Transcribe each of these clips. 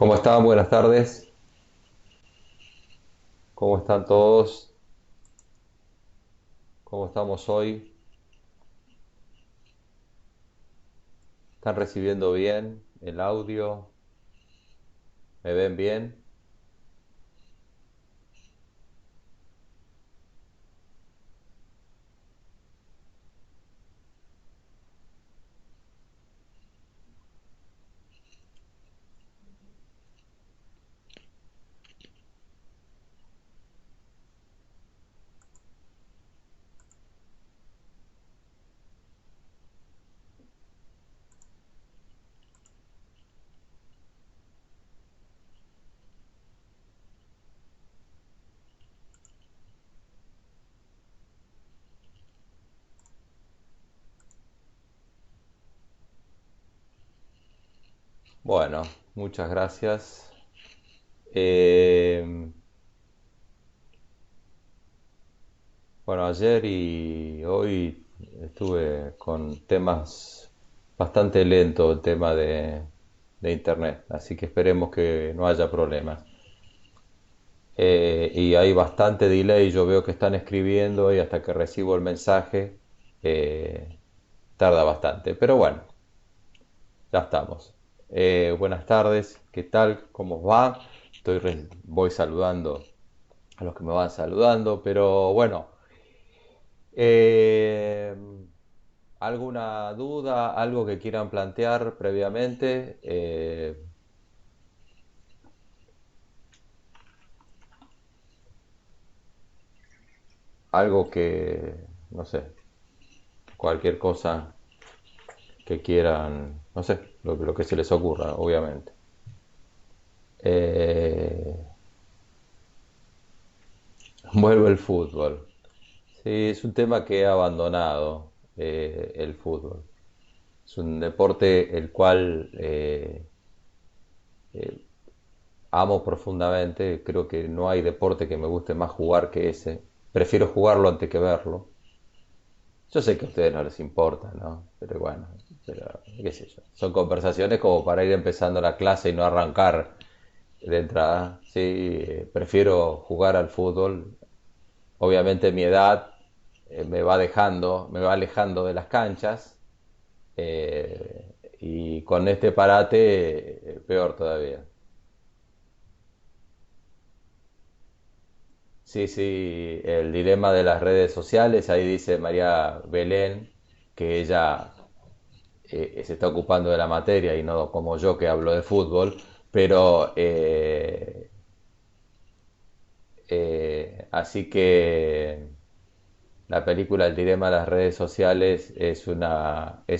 ¿Cómo están? Buenas tardes. ¿Cómo están todos? ¿Cómo estamos hoy? ¿Están recibiendo bien el audio? ¿Me ven bien? Bueno, muchas gracias. Eh, bueno, ayer y hoy estuve con temas bastante lentos, el tema de internet, así que esperemos que no haya problemas. Y hay bastante delay, yo veo que están escribiendo y hasta que recibo el mensaje eh, tarda bastante, pero bueno, ya estamos. Buenas tardes, ¿qué tal? ¿Cómo os va? Voy saludando a los que me van saludando, pero bueno, eh, ¿alguna duda, algo que quieran plantear previamente? Algo que, no sé, cualquier cosa que quieran, no sé, lo que se les ocurra, obviamente. Eh, Vuelvo el fútbol. Sí, es un tema que he abandonado, el fútbol. Es un deporte el cual amo profundamente. Creo que no hay deporte que me guste más jugar que ese. Prefiero jugarlo antes que verlo. Yo sé que a ustedes no les importa, ¿no? Pero bueno, pero, qué sé yo. Son conversaciones como para ir empezando la clase y no arrancar de entrada. Sí, prefiero jugar al fútbol. Obviamente mi edad me va alejando de las canchas. Y con este parate, peor todavía. Sí, sí, el dilema de las redes sociales, ahí dice María Belén que ella se está ocupando de la materia y no como yo que hablo de fútbol, pero así que la película El dilema de las redes sociales es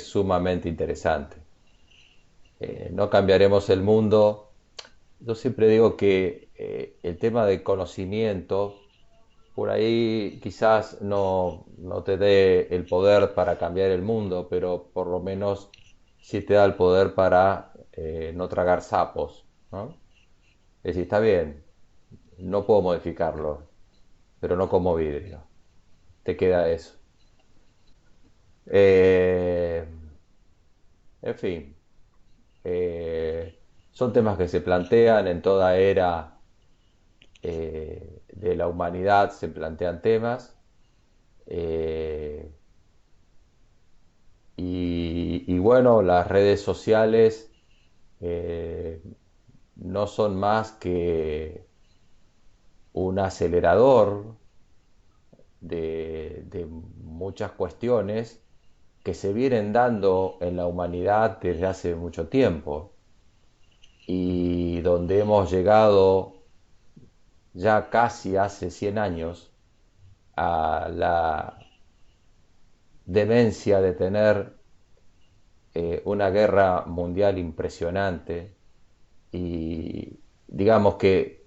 sumamente interesante. No cambiaremos el mundo. Yo siempre digo que el tema del conocimiento, por ahí quizás no te dé el poder para cambiar el mundo, pero por lo menos sí te da el poder para no tragar sapos, ¿no? Es decir, está bien, no puedo modificarlo, pero no como vidrio. Te queda eso. Eh, en fin, son temas que se plantean en toda era de la humanidad, se plantean temas. eh, y bueno, las redes sociales eh, no son más que un acelerador de muchas cuestiones que se vienen dando en la humanidad desde hace mucho tiempo y donde hemos llegado ya casi hace 100 años a la demencia de tener una guerra mundial impresionante y digamos que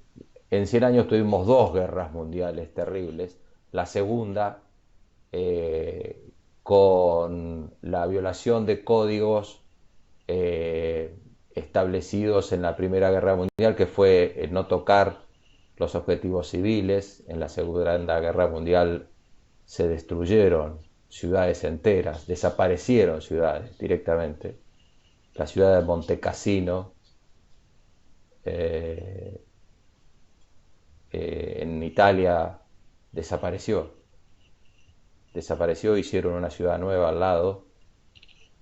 en 100 años tuvimos dos guerras mundiales terribles. La segunda, eh, con la violación de códigos eh, establecidos en la Primera Guerra Mundial, que fue no tocar los objetivos civiles. En la Segunda Guerra Mundial se destruyeron ciudades enteras, desaparecieron ciudades directamente. La ciudad de Montecassino eh, en Italia desapareció. Desapareció, hicieron una ciudad nueva al lado.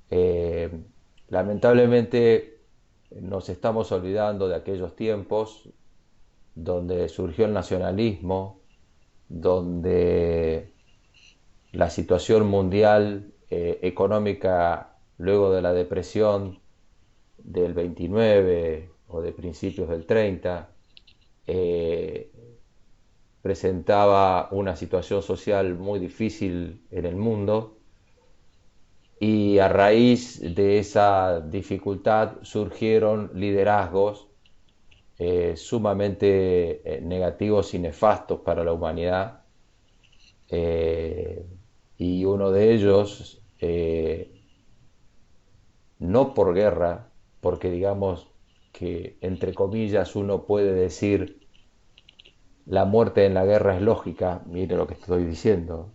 Eh, Lamentablemente nos estamos olvidando de aquellos tiempos donde surgió el nacionalismo, donde la situación mundial económica luego de la depresión del 29 o de principios del 30 eh, presentaba una situación social muy difícil en el mundo y a raíz de esa dificultad surgieron liderazgos sumamente negativos y nefastos para la humanidad, eh, y uno de ellos, no por guerra, porque digamos que entre comillas uno puede decir la muerte en la guerra es lógica, mire lo que estoy diciendo,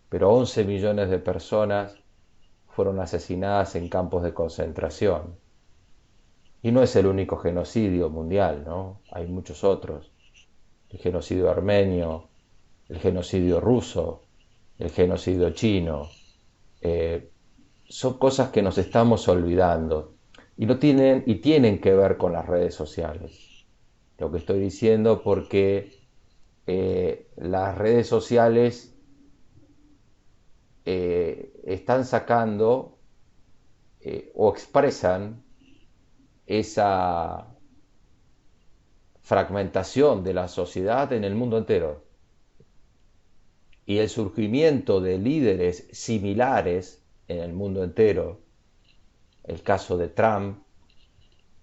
pero 11 millones de personas fueron asesinadas en campos de concentración. Y no es el único genocidio mundial, ¿no? Hay muchos otros. El genocidio armenio, el genocidio ruso, el genocidio chino. Eh, Son cosas que nos estamos olvidando y no tienen y tienen que ver con las redes sociales. Lo que estoy diciendo porque las redes sociales están sacando o expresan esa fragmentación de la sociedad en el mundo entero y el surgimiento de líderes similares en el mundo entero, el caso de Trump,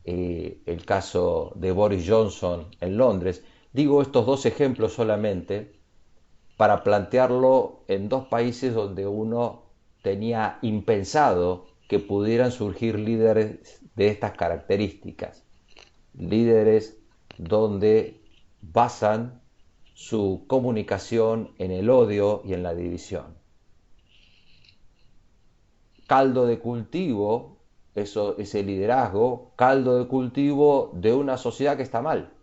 el caso de Boris Johnson en Londres. Digo estos dos ejemplos solamente para plantearlo en dos países donde uno tenía impensado que pudieran surgir líderes de estas características, líderes donde basan su comunicación en el odio y en la división. Caldo de cultivo, eso, ese liderazgo, caldo de cultivo de una sociedad que está mal,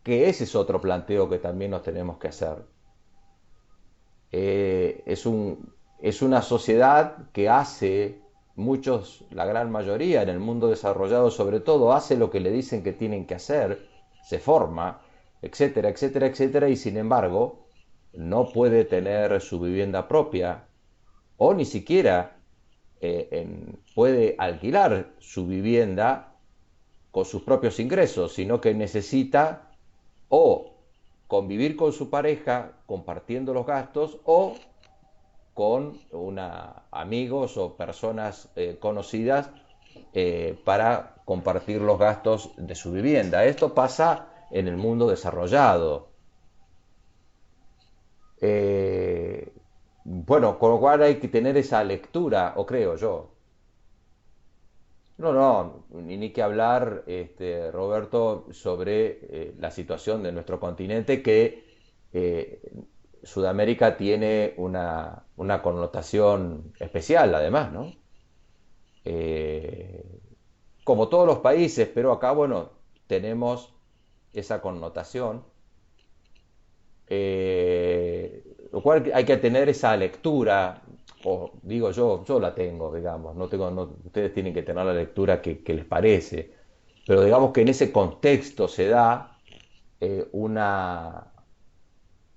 que ese es otro planteo que también nos tenemos que hacer. Es una sociedad que hace, muchos, la gran mayoría en el mundo desarrollado sobre todo, hace lo que le dicen que tienen que hacer, se forma, etcétera, etcétera, etcétera, y sin embargo no puede tener su vivienda propia o ni siquiera puede alquilar su vivienda con sus propios ingresos, sino que necesita o convivir con su pareja compartiendo los gastos o con amigos o personas conocidas para compartir los gastos de su vivienda. Esto pasa en el mundo desarrollado. Bueno, con lo cual hay que tener esa lectura, o creo yo. No, no, ni que hablar, Roberto, sobre la situación de nuestro continente, que eh, Sudamérica tiene una connotación especial, además, ¿no? Eh, Como todos los países, pero acá, bueno, tenemos esa connotación, lo cual hay que tener esa lectura, o digo yo la tengo, digamos, ustedes tienen que tener la lectura que les parece, pero digamos que en ese contexto se da eh, una,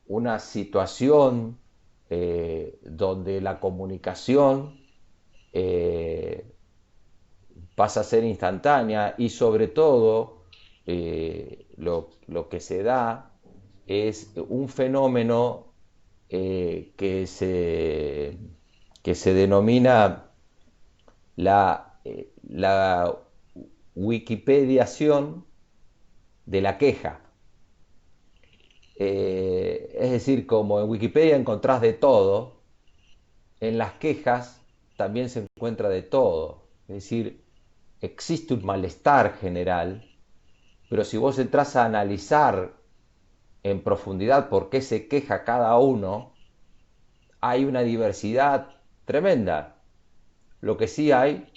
una situación donde la comunicación eh, pasa a ser instantánea y sobre todo lo que se da es un fenómeno eh, que se, que se denomina la Wikipediación de la queja. Es decir, como en Wikipedia encontrás de todo, en las quejas también se encuentra de todo. Es decir, existe un malestar general, pero si vos entras a analizar en profundidad por qué se queja cada uno, hay una diversidad tremenda. Lo que sí hay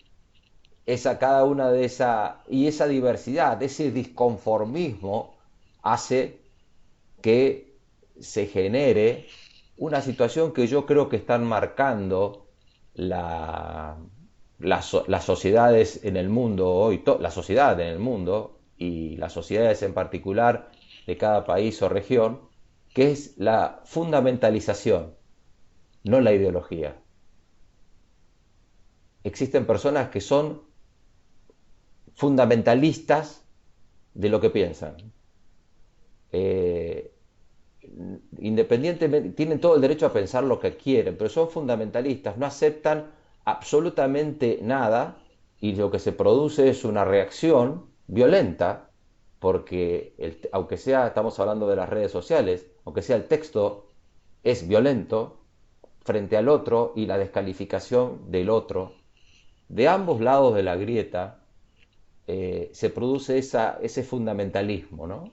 esa, cada una de esa, y esa diversidad, ese disconformismo hace que se genere una situación que yo creo que están marcando la, las sociedades en el mundo hoy, la sociedad en el mundo y las sociedades en particular de cada país o región, que es la fundamentalización, no la ideología. Existen personas que son fundamentalistas de lo que piensan. Eh, Independientemente, tienen todo el derecho a pensar lo que quieren, pero son fundamentalistas, no aceptan absolutamente nada y lo que se produce es una reacción violenta, porque aunque sea, estamos hablando de las redes sociales, aunque sea el texto, es violento frente al otro y la descalificación del otro. De ambos lados de la grieta se produce ese fundamentalismo, ¿no?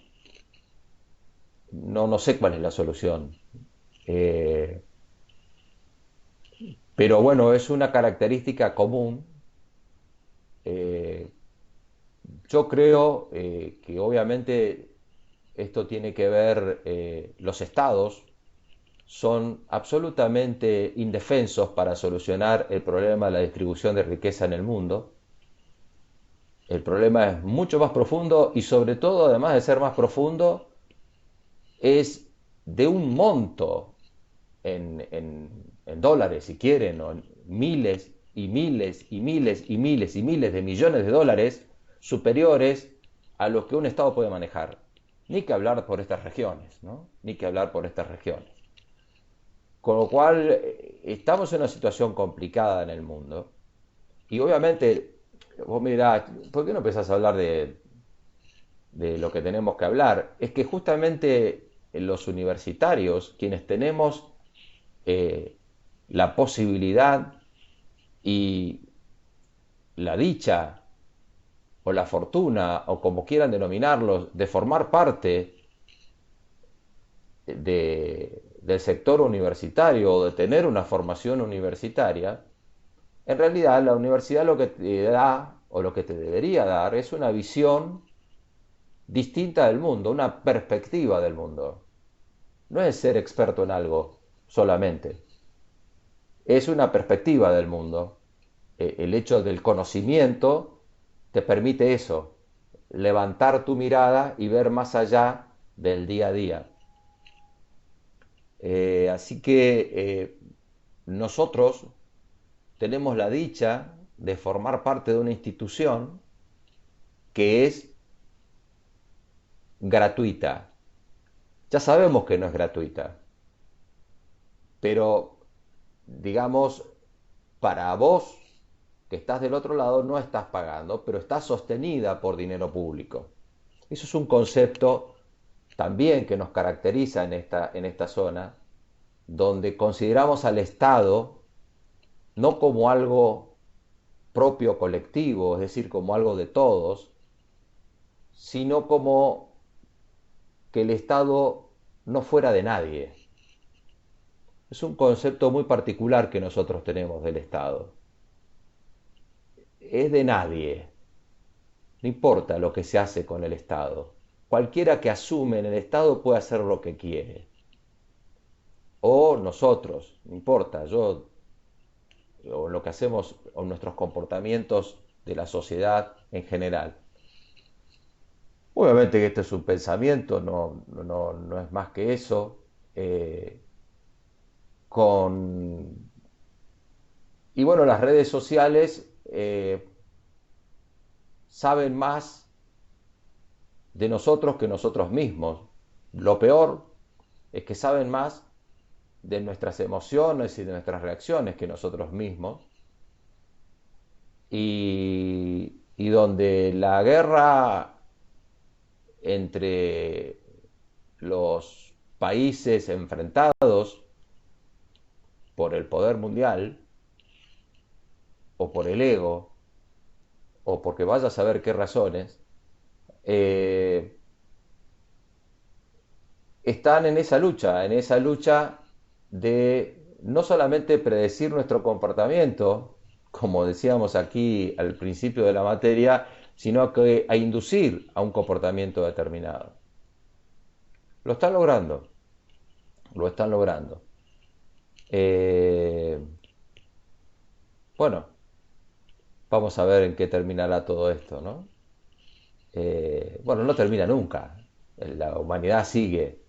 No, no sé cuál es la solución. Eh, pero bueno, es una característica común. Eh, yo creo que obviamente esto tiene que ver, los estados son absolutamente indefensos para solucionar el problema de la distribución de riqueza en el mundo. El problema es mucho más profundo y sobre todo, además de ser más profundo, es de un monto en dólares, si quieren, o en miles y miles y miles y miles y miles de millones de dólares superiores a los que un Estado puede manejar. Ni que hablar por estas regiones, ¿no? Ni que hablar por estas regiones. Con lo cual, estamos en una situación complicada en el mundo. Y obviamente, vos mirás, ¿por qué no empezás a hablar de lo que tenemos que hablar? Es que justamente los universitarios, quienes tenemos eh, la posibilidad y la dicha o la fortuna o como quieran denominarlos de formar parte del sector universitario o de tener una formación universitaria, en realidad la universidad lo que te da o lo que te debería dar es una visión distinta del mundo, una perspectiva del mundo. No es ser experto en algo solamente, es una perspectiva del mundo. El hecho del conocimiento te permite eso, levantar tu mirada y ver más allá del día a día. Así que nosotros tenemos la dicha de formar parte de una institución que es gratuita. Ya sabemos que no es gratuita, pero digamos, para vos que estás del otro lado no estás pagando, pero estás sostenida por dinero público. Eso es un concepto también que nos caracteriza en esta zona, donde consideramos al Estado no como algo propio colectivo, es decir, como algo de todos, sino como que el Estado no fuera de nadie. Es un concepto muy particular que nosotros tenemos del Estado. Es de nadie, no importa lo que se hace con el Estado. Cualquiera que asume en el Estado puede hacer lo que quiere. O nosotros, no importa, yo, o lo que hacemos, o nuestros comportamientos de la sociedad en general. Obviamente que este es un pensamiento, no es más que eso. eh, con, y bueno, las redes sociales saben más de nosotros que nosotros mismos. Lo peor es que saben más de nuestras emociones y de nuestras reacciones que nosotros mismos, y donde la guerra entre los países enfrentados por el poder mundial o por el ego o porque vaya a saber qué razones, eh, están en esa lucha de no solamente predecir nuestro comportamiento, como decíamos aquí al principio de la materia, sino que a inducir a un comportamiento determinado. Lo están logrando, lo están logrando. Eh, bueno, vamos a ver en qué terminará todo esto, ¿no? Bueno, no termina nunca. La humanidad sigue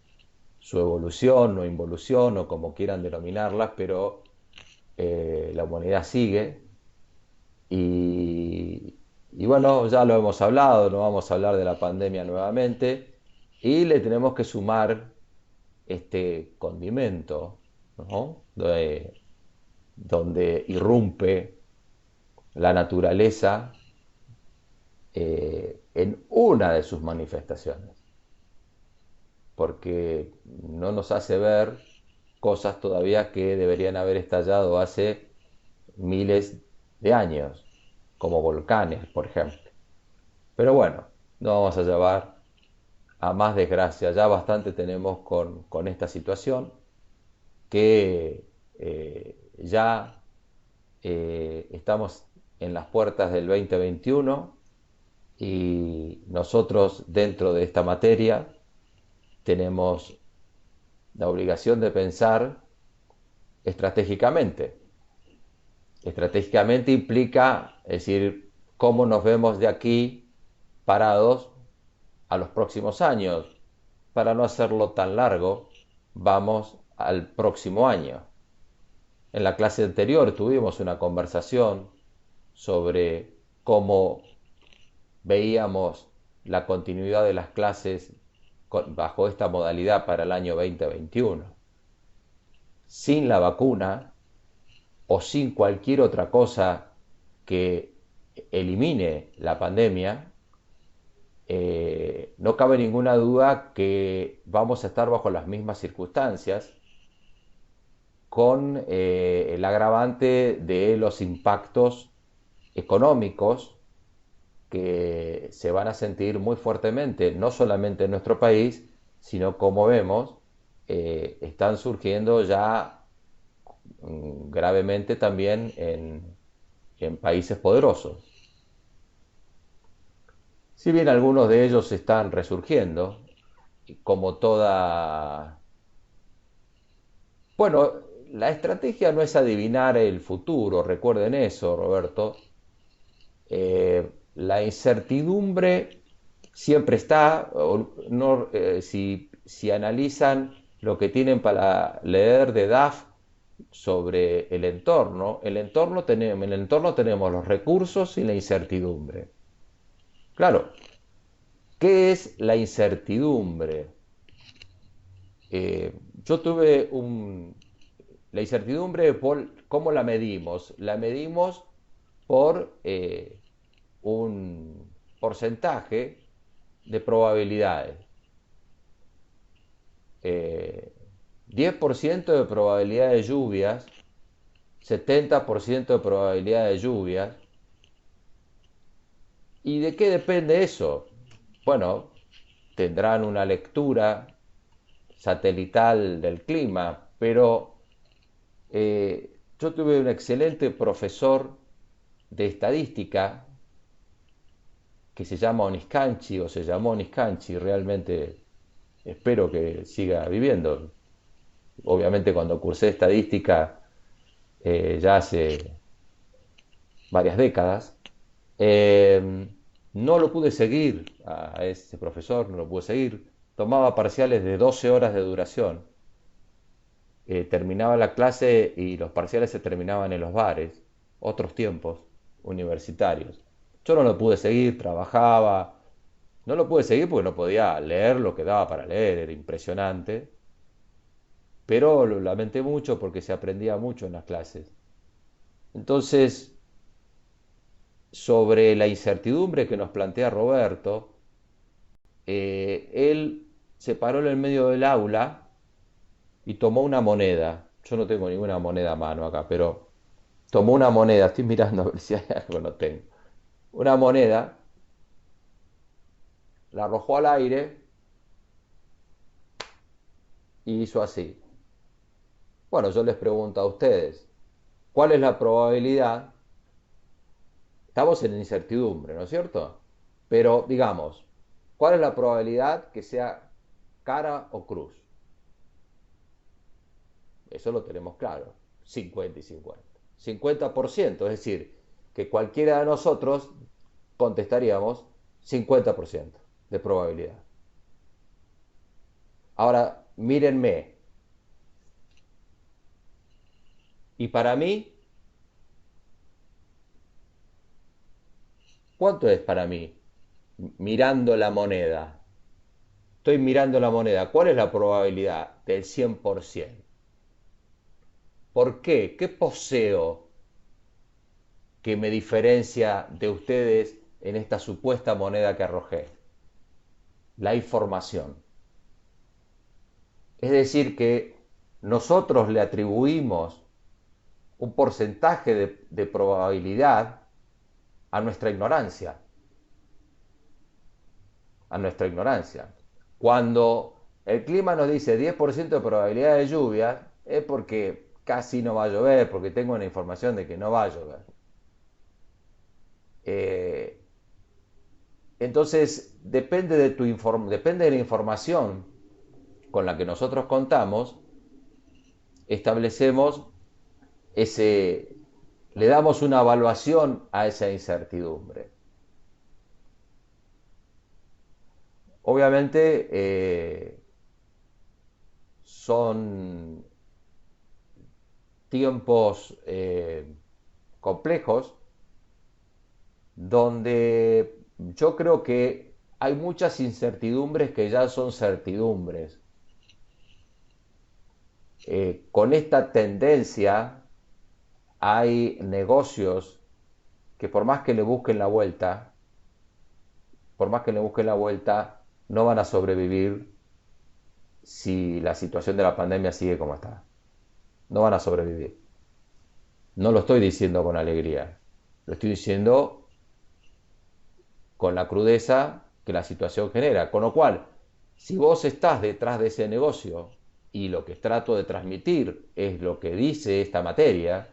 su evolución o involución o como quieran denominarlas, pero la humanidad sigue y, y bueno, ya lo hemos hablado, no vamos a hablar de la pandemia nuevamente y le tenemos que sumar este condimento, ¿no? Donde irrumpe la naturaleza en una de sus manifestaciones, porque no nos hace ver cosas todavía que deberían haber estallado hace miles de años, como volcanes, por ejemplo. Pero bueno, no vamos a llevar a más desgracia, ya bastante tenemos con esta situación que ya estamos en las puertas del 2021 y nosotros dentro de esta materia tenemos la obligación de pensar estratégicamente. Estratégicamente implica, es decir, cómo nos vemos de aquí parados a los próximos años. Para no hacerlo tan largo, vamos al próximo año. En la clase anterior tuvimos una conversación sobre cómo veíamos la continuidad de las clases bajo esta modalidad para el año 2021. Sin la vacuna o sin cualquier otra cosa que elimine la pandemia, no cabe ninguna duda que vamos a estar bajo las mismas circunstancias con el agravante de los impactos económicos que se van a sentir muy fuertemente, no solamente en nuestro país, sino como vemos, están surgiendo ya gravemente también en países poderosos. Si bien algunos de ellos están resurgiendo, como toda... Bueno, la estrategia no es adivinar el futuro, recuerden eso, Roberto. La incertidumbre siempre está, no, si analizan lo que tienen para leer de DAF sobre en el entorno tenemos los recursos y la incertidumbre. Claro, ¿qué es la incertidumbre? Yo tuve un... La incertidumbre, ¿cómo la medimos? La medimos por un porcentaje de probabilidades. 10% de probabilidad de lluvias, 70% de probabilidad de lluvias. ¿Y de qué depende eso? Bueno, tendrán una lectura satelital del clima, pero yo tuve un excelente profesor de estadística que se llama Oniscanchi o se llamó Oniscanchi, realmente espero que siga viviendo. Obviamente cuando cursé estadística ya hace varias décadas, eh, no lo pude seguir a ese profesor, no lo pude seguir. Tomaba parciales de 12 horas de duración. Terminaba la clase y los parciales se terminaban en los bares, otros tiempos universitarios. Yo no lo pude seguir, trabajaba, no lo pude seguir porque no podía leer lo que daba para leer, era impresionante, pero lo lamenté mucho porque se aprendía mucho en las clases. Entonces, sobre la incertidumbre que nos plantea Roberto, él se paró en el medio del aula y tomó una moneda. Yo no tengo ninguna moneda a mano acá, pero tomó una moneda, estoy mirando a ver si hay algo, no tengo. Una moneda, la arrojó al aire y hizo así. Bueno, yo les pregunto a ustedes, ¿cuál es la probabilidad Estamos en incertidumbre, ¿no es cierto? Pero digamos, ¿cuál es la probabilidad que sea cara o cruz? Eso lo tenemos claro, 50 y 50. 50%, es decir, que cualquiera de nosotros contestaríamos 50% de probabilidad. Ahora, mírenme, y para mí, ¿cuánto es para mí? Mirando la moneda. Estoy mirando la moneda. ¿Cuál es la probabilidad del 100%? ¿Por qué? ¿Qué poseo que me diferencia de ustedes en esta supuesta moneda que arrojé? La información. Es decir, que nosotros le atribuimos un porcentaje de probabilidad a nuestra ignorancia, a nuestra ignorancia. Cuando el clima nos dice 10% de probabilidad de lluvia, es porque casi no va a llover, porque tengo una información de que no va a llover. Eh, entonces, depende de la información con la que nosotros contamos, establecemos ese, le damos una evaluación a esa incertidumbre. Obviamente son tiempos complejos donde yo creo que hay muchas incertidumbres que ya son certidumbres. Con esta tendencia hay negocios que por más que le busquen la vuelta, por más que le busquen la vuelta, no van a sobrevivir si la situación de la pandemia sigue como está. No van a sobrevivir. No lo estoy diciendo con alegría, lo estoy diciendo con la crudeza que la situación genera. Con lo cual, si vos estás detrás de ese negocio y lo que trato de transmitir es lo que dice esta materia,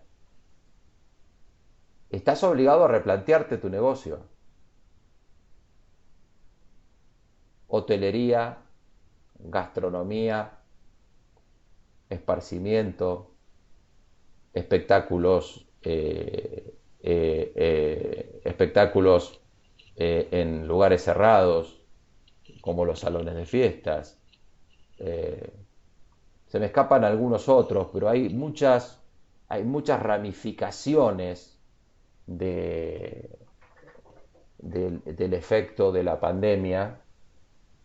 estás obligado a replantearte tu negocio. Hotelería, gastronomía, esparcimiento, espectáculos en lugares cerrados, como los salones de fiestas. Eh, Se me escapan algunos otros, pero hay muchas ramificaciones de, del efecto de la pandemia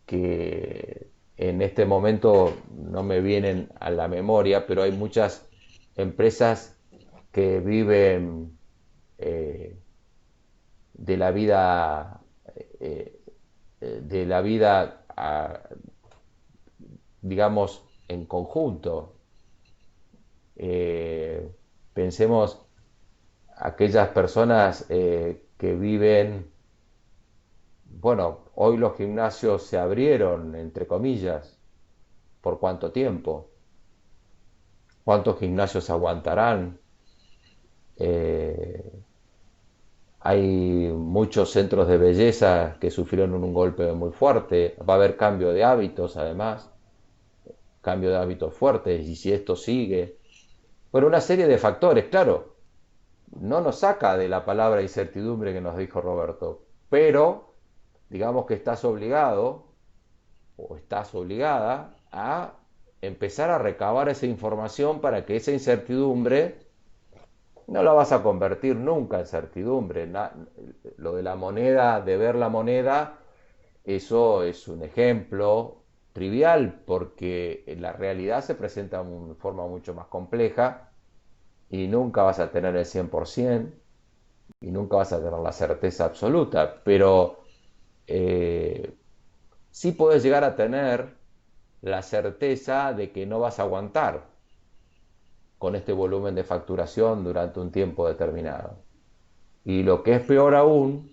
que en este momento no me vienen a la memoria, pero hay muchas empresas que viven eh, de la vida, eh, de la vida, digamos, en conjunto. Eh, Pensemos aquellas personas que viven, bueno, hoy los gimnasios se abrieron, entre comillas, ¿por cuánto tiempo? ¿Cuántos gimnasios aguantarán? Eh, Hay muchos centros de belleza que sufrieron un golpe muy fuerte. Va a haber cambio de hábitos, además, cambio de hábitos fuertes. Y si esto sigue, bueno, una serie de factores, claro, no nos saca de la palabra incertidumbre que nos dijo Roberto, pero digamos que estás obligado o estás obligada a empezar a recabar esa información para que esa incertidumbre no la vas a convertir nunca en certidumbre. Lo de la moneda, de ver la moneda, eso es un ejemplo trivial porque la realidad se presenta de forma mucho más compleja y nunca vas a tener el 100% y nunca vas a tener la certeza absoluta, pero eh, sí puedes llegar a tener la certeza de que no vas a aguantar con este volumen de facturación durante un tiempo determinado. Y lo que es peor aún,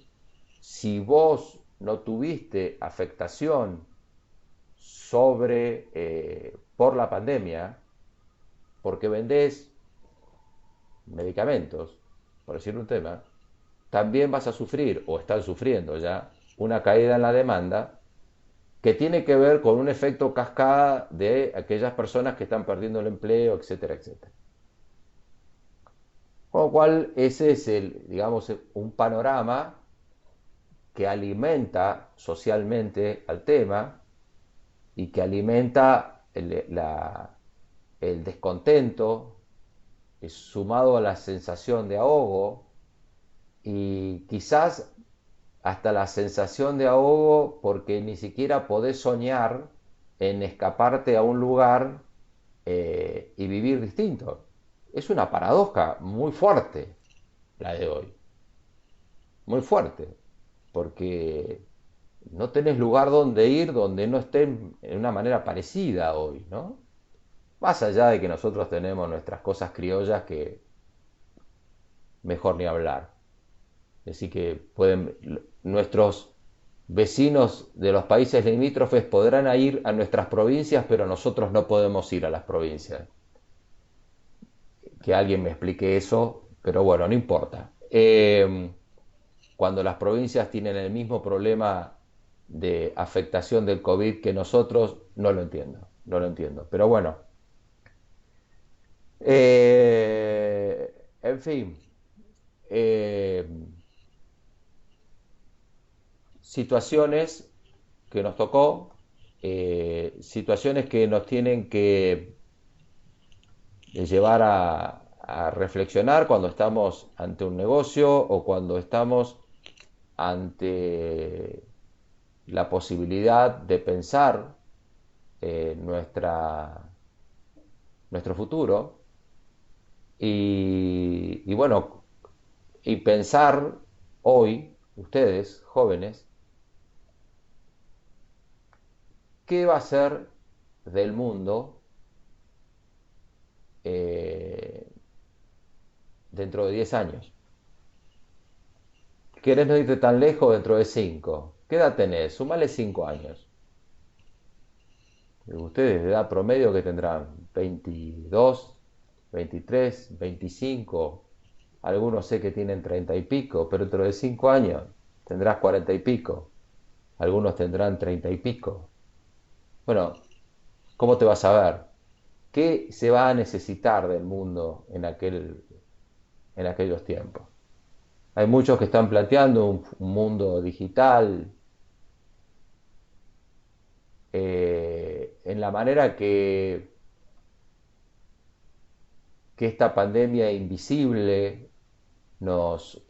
si vos no tuviste afectación por la pandemia, porque vendés medicamentos, por decir un tema, también vas a sufrir, o están sufriendo ya, una caída en la demanda que tiene que ver con un efecto cascada de aquellas personas que están perdiendo el empleo, etcétera, etcétera. Con lo cual, ese es digamos, un panorama que alimenta socialmente al tema y que alimenta el descontento, sumado a la sensación de ahogo y quizás hasta la sensación de ahogo porque ni siquiera podés soñar en escaparte a un lugar y vivir distinto. Es una paradoja muy fuerte la de hoy, muy fuerte, porque no tenés lugar donde ir donde no estén en una manera parecida hoy, ¿no? Más allá de que nosotros tenemos nuestras cosas criollas que mejor ni hablar. Así que nuestros vecinos de los países limítrofes podrán ir a nuestras provincias, pero nosotros no podemos ir a las provincias. Que alguien me explique eso, pero bueno, no importa. Cuando las provincias tienen el mismo problema de afectación del COVID que nosotros, no lo entiendo, no lo entiendo. Pero bueno, en fin, eh, situaciones que nos tocó, situaciones que nos tienen que llevar a reflexionar cuando estamos ante un negocio o cuando estamos ante la posibilidad de pensar nuestro futuro y bueno, y pensar hoy, ustedes, jóvenes, qué va a ser del mundo eh, dentro de 10 años. ¿Querés no irte tan lejos dentro de 5? ¿Qué edad tenés? Sumale 5 años. Ustedes de edad promedio que tendrán 22, 23, 25. Algunos sé que tienen 30 y pico, pero dentro de 5 años tendrás 40 y pico. Algunos tendrán 30 y pico. Bueno, ¿cómo te vas a ver? ¿Qué se va a necesitar del mundo en aquellos tiempos? Hay muchos que están planteando un mundo digital en la manera que esta pandemia invisible nos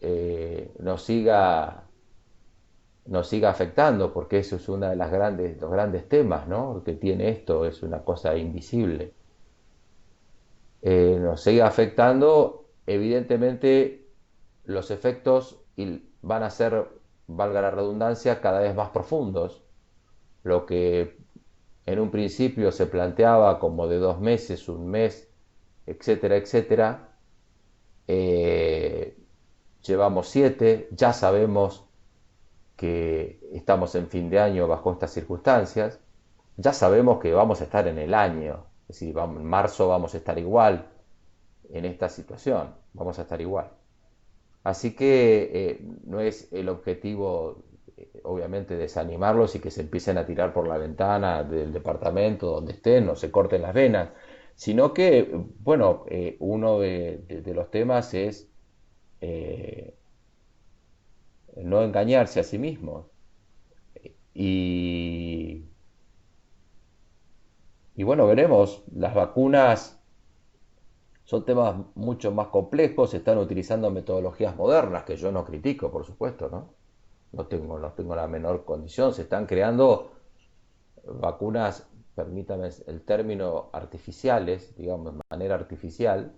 siga afectando, porque eso es uno de los grandes temas, ¿no? Que tiene esto, es una cosa invisible. Nos sigue afectando, evidentemente los efectos van a ser, valga la redundancia, cada vez más profundos. Lo que en un principio se planteaba como de 2 meses, un mes, etcétera, etcétera, eh, llevamos 7, ya sabemos que estamos en fin de año bajo estas circunstancias, ya sabemos que vamos a estar en el año, es decir, en marzo vamos a estar igual en esta situación, vamos a estar igual. Así que no es el objetivo, obviamente, desanimarlos y que se empiecen a tirar por la ventana del departamento donde estén o se corten las venas, sino que, bueno, uno de los temas es eh, no engañarse a sí mismo. Y, y bueno, veremos, las vacunas son temas mucho más complejos, se están utilizando metodologías modernas, que yo no critico, por supuesto, ¿no? No tengo la menor condición, se están creando vacunas, permítame el término, artificiales, digamos, de manera artificial,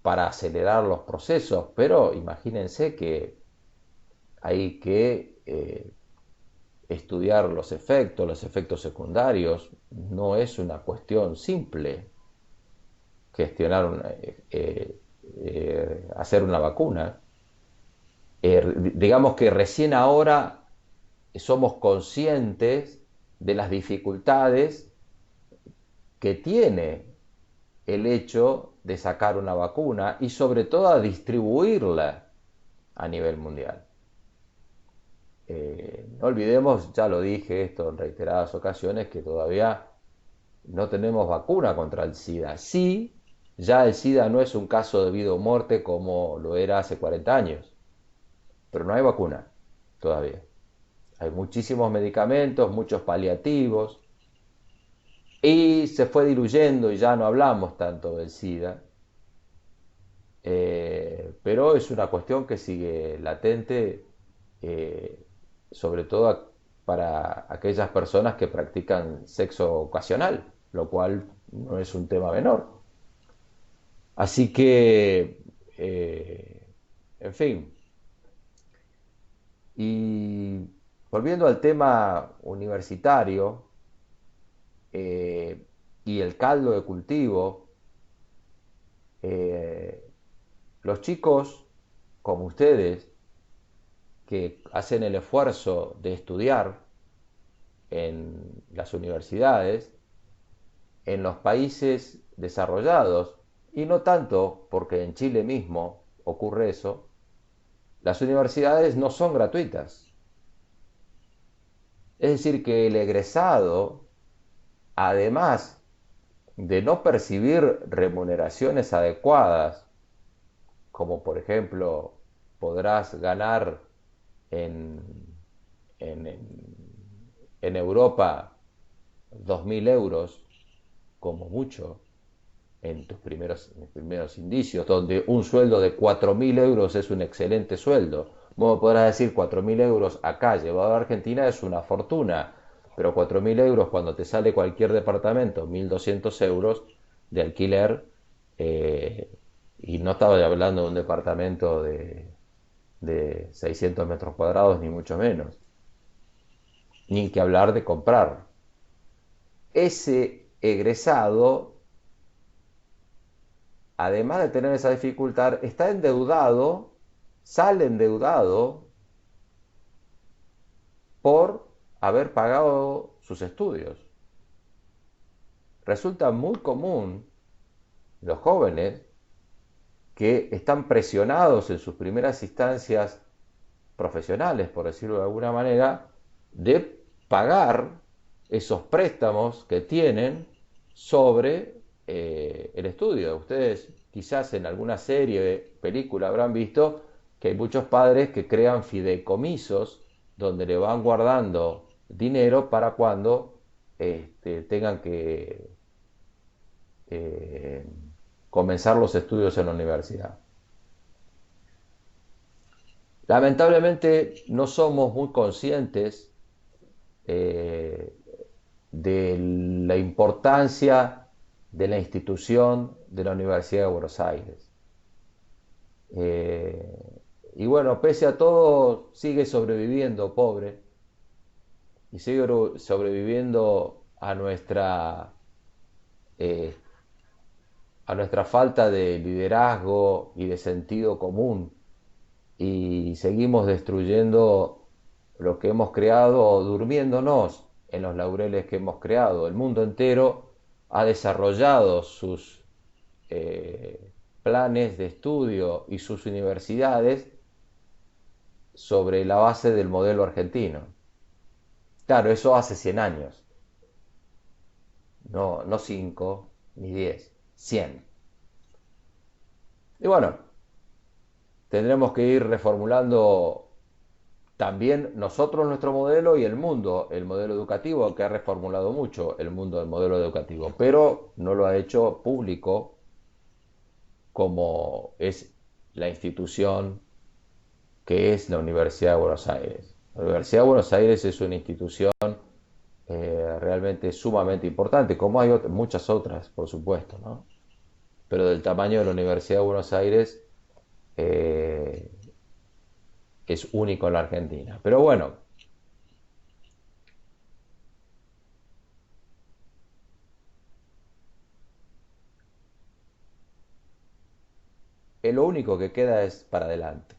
para acelerar los procesos, pero imagínense que hay que estudiar los efectos secundarios, no es una cuestión simple gestionar hacer una vacuna. Digamos que recién ahora somos conscientes de las dificultades que tiene el hecho de sacar una vacuna y sobre todo a distribuirla. a nivel mundial. No olvidemos, ya lo dije esto en reiteradas ocasiones, que todavía no tenemos vacuna contra el SIDA. Sí, ya el SIDA no es un caso de vida o muerte como lo era hace 40 años, pero no hay vacuna todavía. Hay muchísimos medicamentos, muchos paliativos, y se fue diluyendo y ya no hablamos tanto del SIDA. Pero es una cuestión que sigue latente, eh, sobre todo para aquellas personas que practican sexo ocasional, lo cual no es un tema menor. Así que, en fin, y volviendo al tema universitario eh, y el caldo de cultivo, eh, los chicos como ustedes que hacen el esfuerzo de estudiar en las universidades, en los países desarrollados, y no tanto porque en Chile mismo ocurre eso, las universidades no son gratuitas. Es decir, que el egresado, además de no percibir remuneraciones adecuadas, como por ejemplo podrás ganar en, en, en Europa 2.000 euros como mucho en tus primeros indicios, donde un sueldo de 4.000 euros es un excelente sueldo. Vos podrás decir 4.000 euros acá, llevado a Argentina, es una fortuna, pero 4.000 euros cuando te sale cualquier departamento, 1.200 euros de alquiler, eh, y no estaba hablando de un departamento de 600 metros cuadrados, ni mucho menos, ni que hablar de comprar. Ese egresado, además de tener esa dificultad, está endeudado, sale endeudado por haber pagado sus estudios. Resulta muy común los jóvenes que están presionados en sus primeras instancias profesionales, por decirlo de alguna manera, de pagar esos préstamos que tienen sobre el estudio. Ustedes quizás en alguna serie, película habrán visto que hay muchos padres que crean fideicomisos donde le van guardando dinero para cuando tengan que eh, comenzar los estudios en la universidad. Lamentablemente no somos muy conscientes eh, de la importancia de la institución de la Universidad de Buenos Aires. Y bueno, pese a todo, sigue sobreviviendo, pobre, y sigue sobreviviendo eh, a nuestra falta de liderazgo y de sentido común, y seguimos destruyendo lo que hemos creado o durmiéndonos en los laureles que hemos creado. El mundo entero ha desarrollado sus planes de estudio y sus universidades sobre la base del modelo argentino. Claro, eso hace 100 años, no 5 ni 10, 100. Y bueno, tendremos que ir reformulando también nosotros nuestro modelo y el modelo educativo, que ha reformulado mucho el mundo del modelo educativo, pero no lo ha hecho público como es la institución que es la Universidad de Buenos Aires. La Universidad de Buenos Aires es una institución realmente sumamente importante, como hay muchas otras, por supuesto, ¿no? Pero del tamaño de la Universidad de Buenos Aires eh, es único en la Argentina. Pero bueno, lo único que queda es para adelante.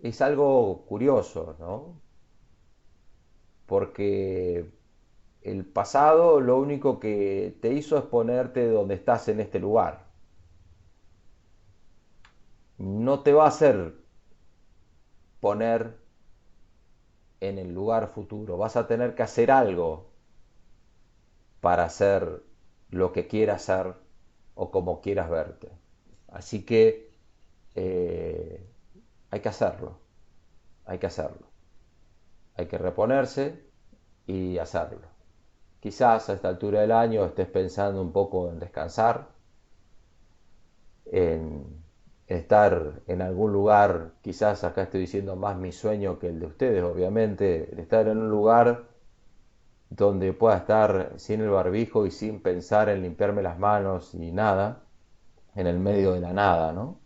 Es algo curioso, ¿no? Porque el pasado lo único que te hizo es ponerte donde estás en este lugar. no te va a hacer poner en el lugar futuro. Vas a tener que hacer algo para hacer lo que quieras hacer o como quieras verte. Así que eh, hay que hacerlo, hay que hacerlo. Hay que reponerse y hacerlo. Quizás a esta altura del año estés pensando un poco en descansar, en estar en algún lugar, quizás acá estoy diciendo más mi sueño que el de ustedes, obviamente, de estar en un lugar donde pueda estar sin el barbijo y sin pensar en limpiarme las manos y nada, en el medio de la nada, ¿no?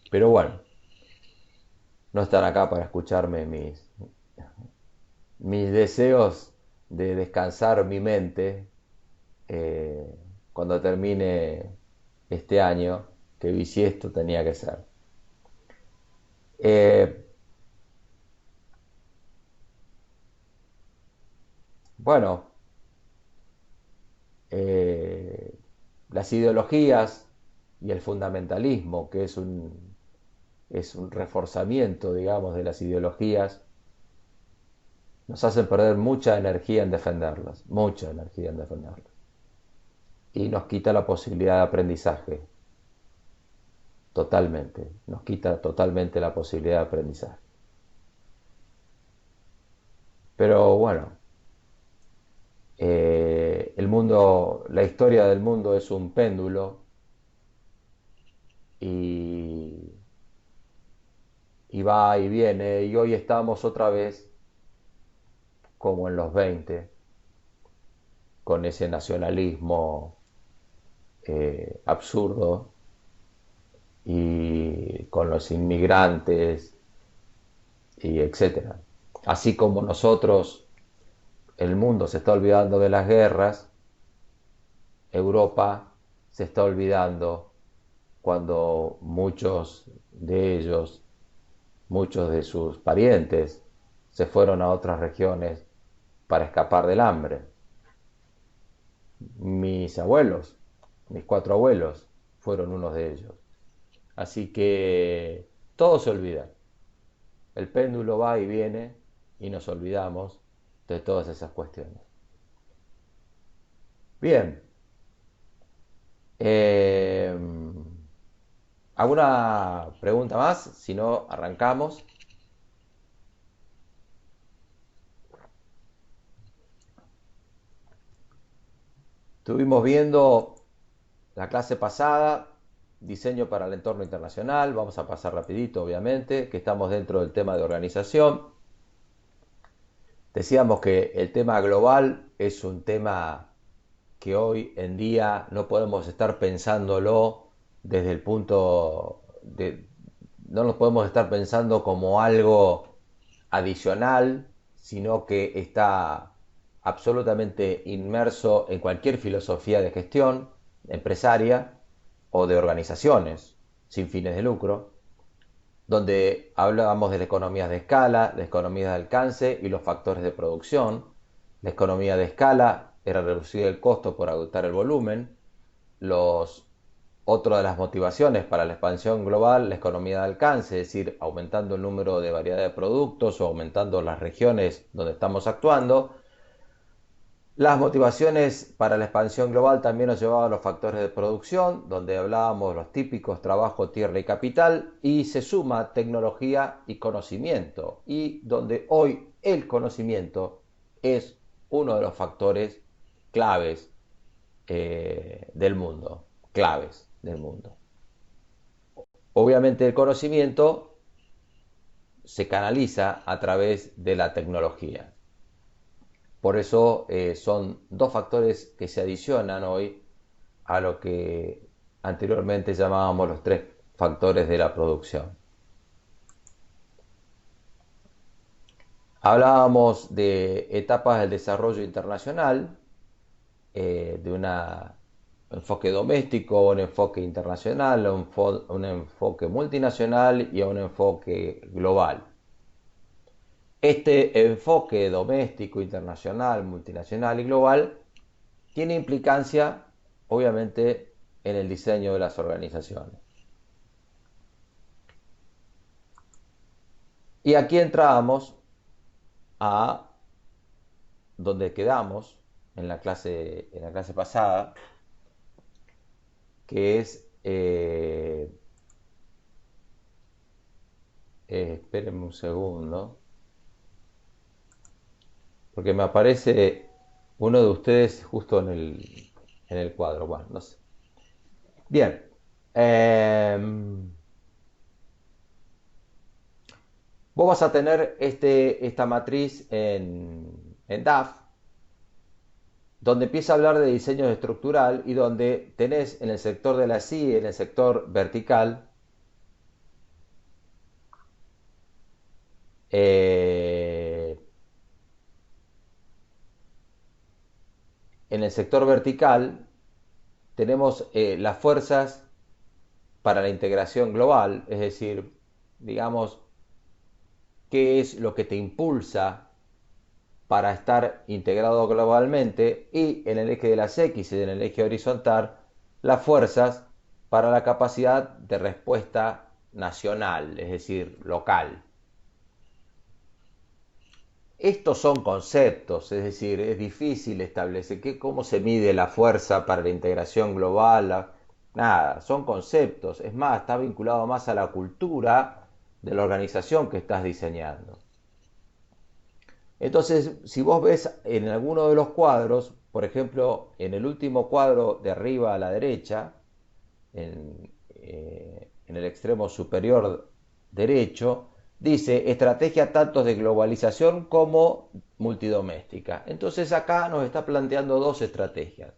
Pero bueno, no están acá para escucharme mis deseos de descansar mi mente eh, cuando termine este año, que bisiesto tenía que ser. Eh, bueno, eh, las ideologías y el fundamentalismo, que es un reforzamiento, digamos, de las ideologías, nos hacen perder mucha energía en defenderlas, mucha energía en defenderlas. Y nos quita la posibilidad de aprendizaje, totalmente, nos quita totalmente la posibilidad de aprendizaje. Pero bueno, el mundo, la historia del mundo es un péndulo y, y va y viene y hoy estamos otra vez como en los 20 con ese nacionalismo absurdo y con los inmigrantes y etcétera. Así como nosotros, el mundo se está olvidando de las guerras, Europa se está olvidando cuando muchos de ellos, muchos de sus parientes, se fueron a otras regiones para escapar del hambre. Mis abuelos, mis cuatro abuelos, fueron unos de ellos. Así que todo se olvida. El péndulo va y viene y nos olvidamos de todas esas cuestiones. Bien, eh, ¿alguna pregunta más? Si no, arrancamos. Estuvimos viendo la clase pasada, diseño para el entorno internacional. Vamos a pasar rapidito, obviamente, que estamos dentro del tema de organización. Decíamos que el tema global es un tema que hoy en día no podemos estar pensándolo desde el punto de... No lo podemos estar pensando como algo adicional, sino que está absolutamente inmerso en cualquier filosofía de gestión empresaria o de organizaciones sin fines de lucro, donde hablábamos de las economías de escala, las economías de alcance y los factores de producción. La economía de escala era reducir el costo por aumentar el volumen. Los, otra de las motivaciones para la expansión global, la economía de alcance, es decir, aumentando el número de variedad de productos o aumentando las regiones donde estamos actuando. Las motivaciones para la expansión global también nos llevaban a los factores de producción, donde hablábamos de los típicos trabajo, tierra y capital, y se suma tecnología y conocimiento, y donde hoy el conocimiento es uno de los factores claves del mundo, claves del mundo. Obviamente el conocimiento se canaliza a través de la tecnología. Por eso son dos factores que se adicionan hoy a lo que anteriormente llamábamos los tres factores de la producción. Hablábamos de etapas del desarrollo internacional, de un enfoque doméstico, un enfoque internacional, un enfoque multinacional y un enfoque global. Este enfoque doméstico, internacional, multinacional y global tiene implicancia, obviamente, en el diseño de las organizaciones. Y aquí entramos a donde quedamos en la clase pasada, que es, espérenme un segundo, porque me aparece uno de ustedes justo en el cuadro. Bueno, no sé. Bien. Eh, Vos vas a tener esta matriz en DAF, donde empieza a hablar de diseño estructural y donde tenés en el sector de la CI, en el sector vertical, eh, en el sector vertical tenemos las fuerzas para la integración global, es decir, digamos, qué es lo que te impulsa para estar integrado globalmente, y en el eje de las X y en el eje horizontal las fuerzas para la capacidad de respuesta nacional, es decir, local. Estos son conceptos, es decir, es difícil establecer cómo se mide la fuerza para la integración global. Nada, son conceptos. Es más, está vinculado más a la cultura de la organización que estás diseñando. Entonces, si vos ves en alguno de los cuadros, por ejemplo, en el último cuadro de arriba a la derecha, en el extremo superior derecho, dice estrategia tanto de globalización como multidoméstica. Entonces acá nos está planteando dos estrategias.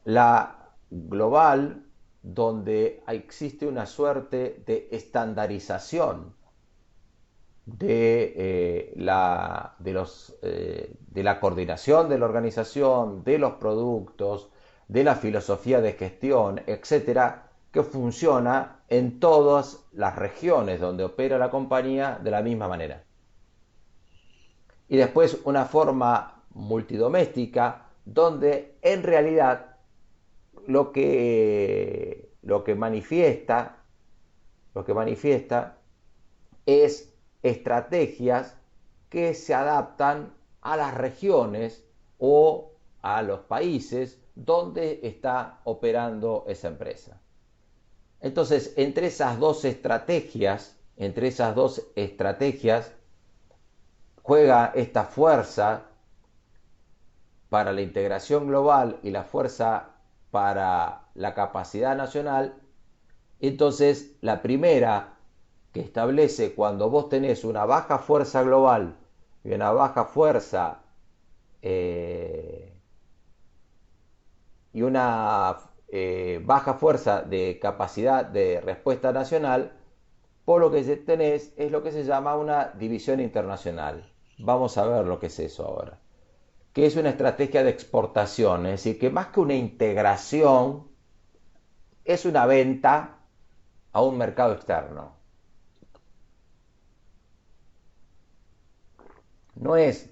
La global, donde existe una suerte de estandarización de la coordinación de la organización, de los productos, de la filosofía de gestión, etcétera, que funciona en todas las regiones donde opera la compañía de la misma manera. Y después una forma multidoméstica donde en realidad lo que manifiesta, lo que manifiesta es estrategias que se adaptan a las regiones o a los países donde está operando esa empresa. Entonces, entre esas dos estrategias juega esta fuerza para la integración global y la fuerza para la capacidad nacional. Entonces, la primera que establece cuando vos tenés una baja fuerza global y una baja fuerza eh, y una baja fuerza de capacidad de respuesta nacional, por lo que tenés es lo que se llama una división internacional. Vamos a ver lo que es eso ahora. Que es una estrategia de exportación, es decir, que más que una integración, es una venta a un mercado externo. No es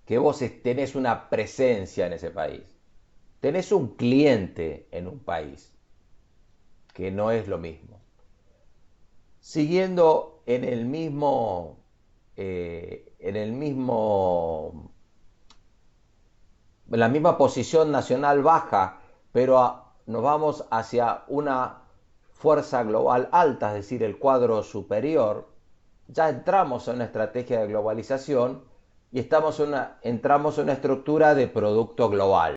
que vos tenés una presencia en ese país. Tenés un cliente en un país, que no es lo mismo. Siguiendo en el mismo, en la misma posición nacional baja, pero nos vamos hacia una fuerza global alta, es decir, el cuadro superior, ya entramos en una estrategia de globalización y entramos en una estructura de producto global,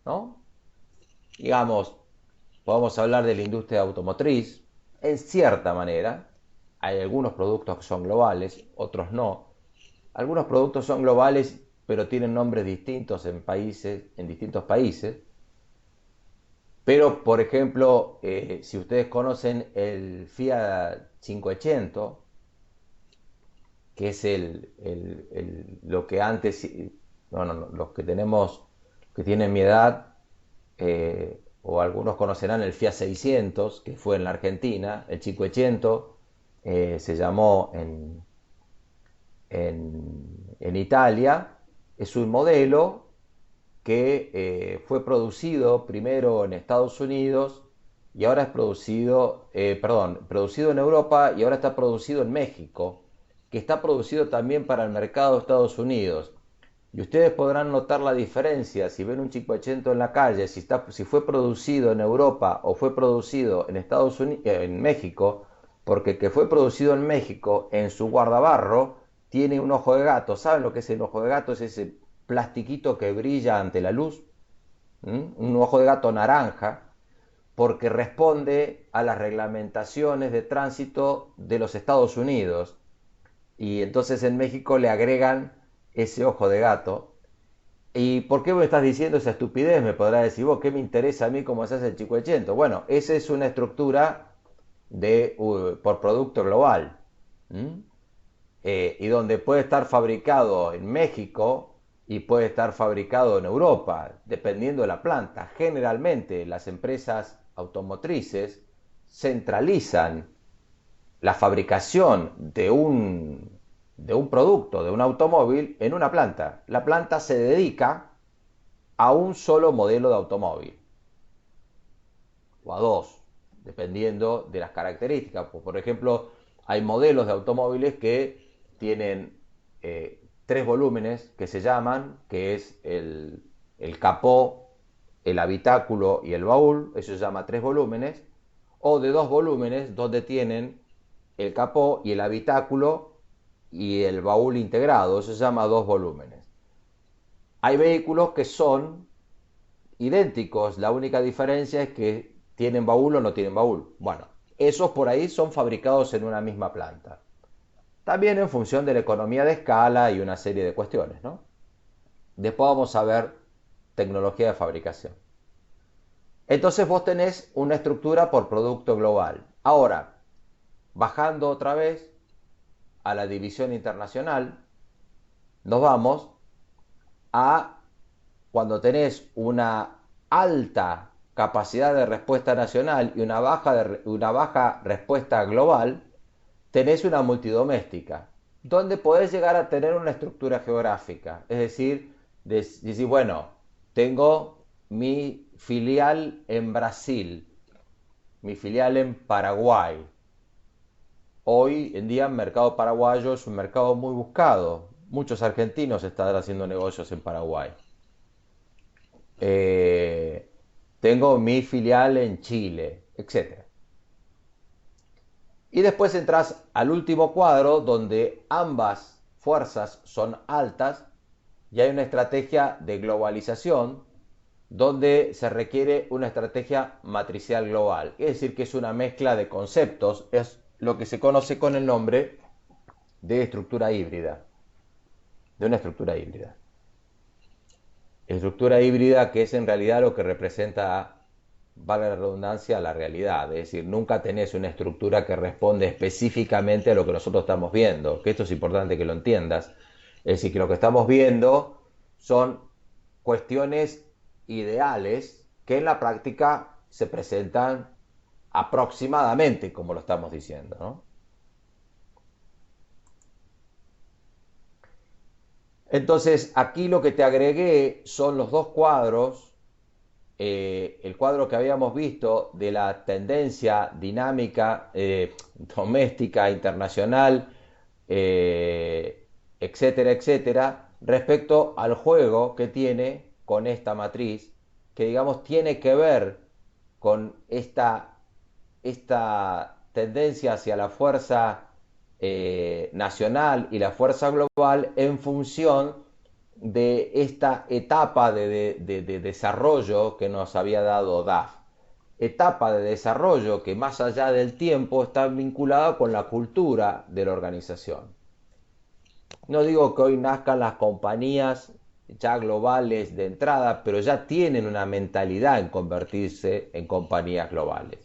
¿no? Digamos, podemos hablar de la industria automotriz, en cierta manera. Hay algunos productos que son globales, otros no. Algunos productos son globales, pero tienen nombres distintos en distintos países. Pero, por ejemplo, si ustedes conocen el Fiat 500, que es lo que antes, no, los que tenemos, que tienen mi edad, o algunos conocerán el Fiat 600, que fue en la Argentina, el 500, se llamó en Italia. Es un modelo que fue producido primero en Estados Unidos y ahora es producido, perdón, producido en Europa y ahora está producido en México, que está producido también para el mercado de Estados Unidos. Y ustedes podrán notar la diferencia si ven un chicuachento en la calle, si fue producido en Europa o fue producido en Estados Unidos, en México, porque el que fue producido en México en su guardabarro tiene un ojo de gato. ¿Saben lo que es el ojo de gato? Es ese plastiquito que brilla ante la luz, un ojo de gato naranja, porque responde a las reglamentaciones de tránsito de los Estados Unidos. Y entonces en México le agregan ese ojo de gato. ¿Y por qué me estás diciendo esa estupidez? Me podrás decir vos, ¿qué me interesa a mí cómo se hace el chicuechento? Bueno, esa es una estructura por producto global. ¿Mm? Y donde puede estar fabricado en México y puede estar fabricado en Europa, dependiendo de la planta. Generalmente las empresas automotrices centralizan la fabricación de un producto, de un automóvil, en una planta. La planta se dedica a un solo modelo de automóvil, o a dos, dependiendo de las características. Por ejemplo, hay modelos de automóviles que tienen tres volúmenes que se llaman, que es el capó, el habitáculo y el baúl, eso se llama tres volúmenes, o de dos volúmenes donde tienen el capó y el habitáculo y el baúl integrado, eso se llama dos volúmenes. Hay vehículos que son idénticos, la única diferencia es que tienen baúl o no tienen baúl. Bueno, esos por ahí son fabricados en una misma planta. También en función de la economía de escala y una serie de cuestiones, ¿no? Después vamos a ver tecnología de fabricación. Entonces vos tenés una estructura por producto global. Ahora, bajando otra vez a la división internacional, nos vamos a cuando tenés una alta capacidad de respuesta nacional y una baja respuesta global, tenés una multidoméstica, donde podés llegar a tener una estructura geográfica. Es decir, decir, bueno, tengo mi filial en Brasil, mi filial en Paraguay. Hoy en día el mercado paraguayo es un mercado muy buscado. Muchos argentinos están haciendo negocios en Paraguay. Eh, Tengo mi filial en Chile, etcétera. Y después entras al último cuadro donde ambas fuerzas son altas y hay una estrategia de globalización donde se requiere una estrategia matricial global. Es decir, que es una mezcla de conceptos, es lo que se conoce con el nombre de estructura híbrida, de una estructura híbrida. Estructura híbrida que es en realidad lo que representa, valga la redundancia, la realidad. Es decir, nunca tenés una estructura que responde específicamente a lo que nosotros estamos viendo, que esto es importante que lo entiendas. Es decir, que lo que estamos viendo son cuestiones ideales que en la práctica se presentan aproximadamente como lo estamos diciendo, ¿no? Entonces, aquí lo que te agregué son los dos cuadros, el cuadro que habíamos visto de la tendencia dinámica doméstica, internacional, etcétera, etcétera, respecto al juego que tiene con esta matriz, que digamos tiene que ver con esta tendencia hacia la fuerza nacional y la fuerza global en función de esta etapa de desarrollo que nos había dado DAF. Etapa de desarrollo que más allá del tiempo está vinculada con la cultura de la organización. No digo que hoy nazcan las compañías ya globales de entrada, pero ya tienen una mentalidad en convertirse en compañías globales.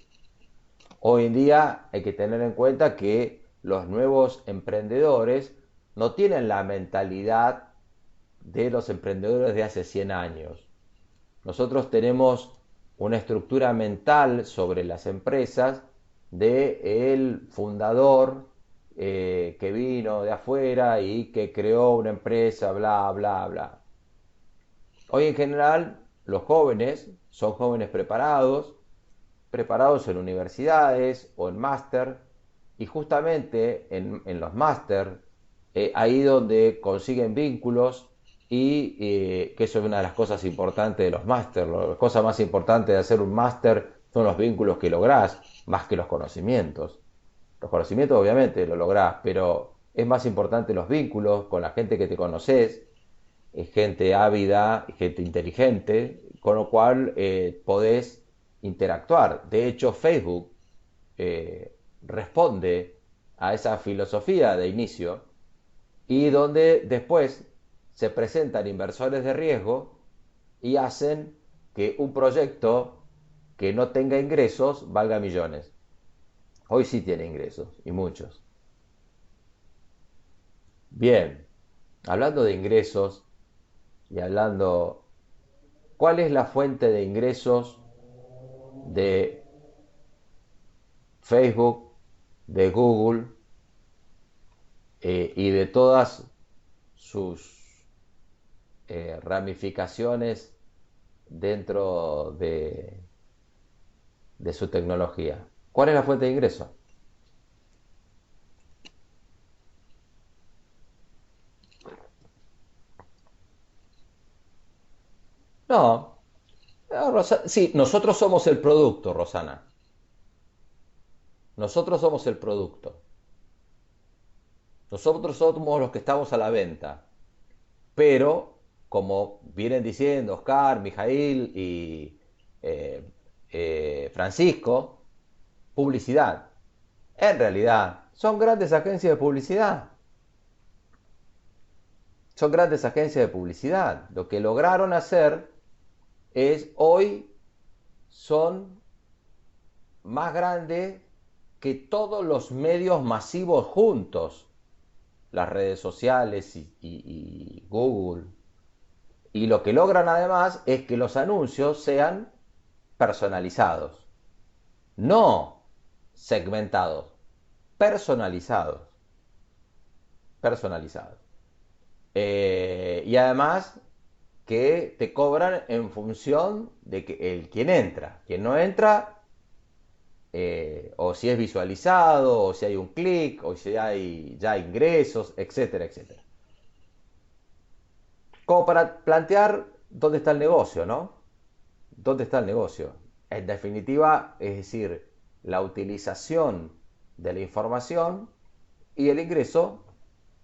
Hoy en día hay que tener en cuenta que los nuevos emprendedores no tienen la mentalidad de los emprendedores de hace 100 años. Nosotros tenemos una estructura mental sobre las empresas de el fundador que vino de afuera y que creó una empresa, bla, bla, bla. Hoy en general los jóvenes son jóvenes preparados, preparados en universidades o en máster, y justamente en los máster, ahí donde consiguen vínculos y que eso es una de las cosas importantes de los máster. La cosa más importante de hacer un máster son los vínculos que lográs, más que los conocimientos. Los conocimientos obviamente lo lográs, pero es más importante los vínculos con la gente que te conoces, es gente ávida, gente inteligente, con lo cual podés interactuar. De hecho, Facebook responde a esa filosofía de inicio y donde después se presentan inversores de riesgo y hacen que un proyecto que no tenga ingresos valga millones. Hoy sí tiene ingresos y muchos. Bien, hablando de ingresos y hablando, ¿cuál es la fuente de ingresos de Facebook, de Google y de todas sus ramificaciones dentro de su tecnología? ¿Cuál es la fuente de ingreso? No, sí, nosotros somos el producto, Rosana. Nosotros somos el producto. Nosotros somos los que estamos a la venta. Pero, como vienen diciendo Oscar, Mijail y eh, Francisco, publicidad. En realidad, son grandes agencias de publicidad. Son grandes agencias de publicidad. Lo que lograron hacer es hoy son más grandes que todos los medios masivos juntos, las redes sociales y Google. Y lo que logran además es que los anuncios sean personalizados, no segmentados, personalizados, personalizados. Y además que te cobran en función de que el quien entra, quien no entra, o si es visualizado, o si hay un clic, o si hay ya ingresos, etcétera, etcétera. Como para plantear dónde está el negocio, ¿no? ¿Dónde está el negocio? En definitiva, es decir, la utilización de la información y el ingreso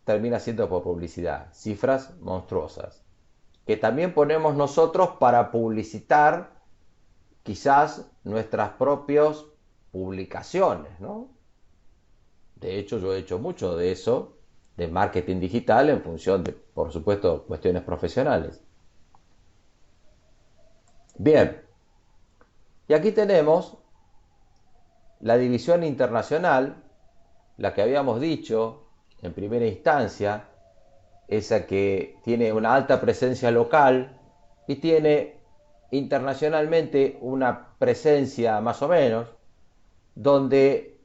termina siendo por publicidad. Cifras monstruosas. Que también ponemos nosotros para publicitar quizás nuestras propias publicaciones, ¿no? De hecho, yo he hecho mucho de eso, de marketing digital, en función de, por supuesto, cuestiones profesionales. Bien, y aquí tenemos la división internacional, la que habíamos dicho en primera instancia, esa que tiene una alta presencia local y tiene internacionalmente una presencia más o menos, donde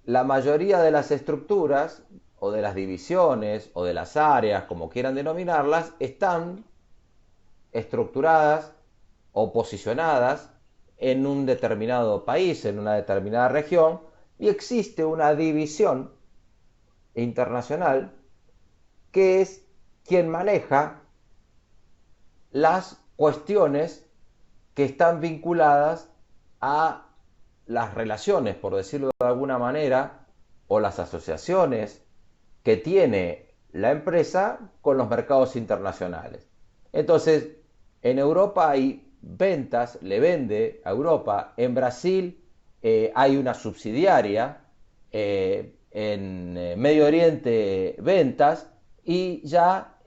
la mayoría de las estructuras o de las divisiones o de las áreas, como quieran denominarlas, están estructuradas o posicionadas en un determinado país, en una determinada región, y existe una división internacional que es quien maneja las cuestiones que están vinculadas a las relaciones, por decirlo de alguna manera, o las asociaciones que tiene la empresa con los mercados internacionales. Entonces, en Europa hay ventas, le vende a Europa, en Brasil hay una subsidiaria, en Medio Oriente ventas y ya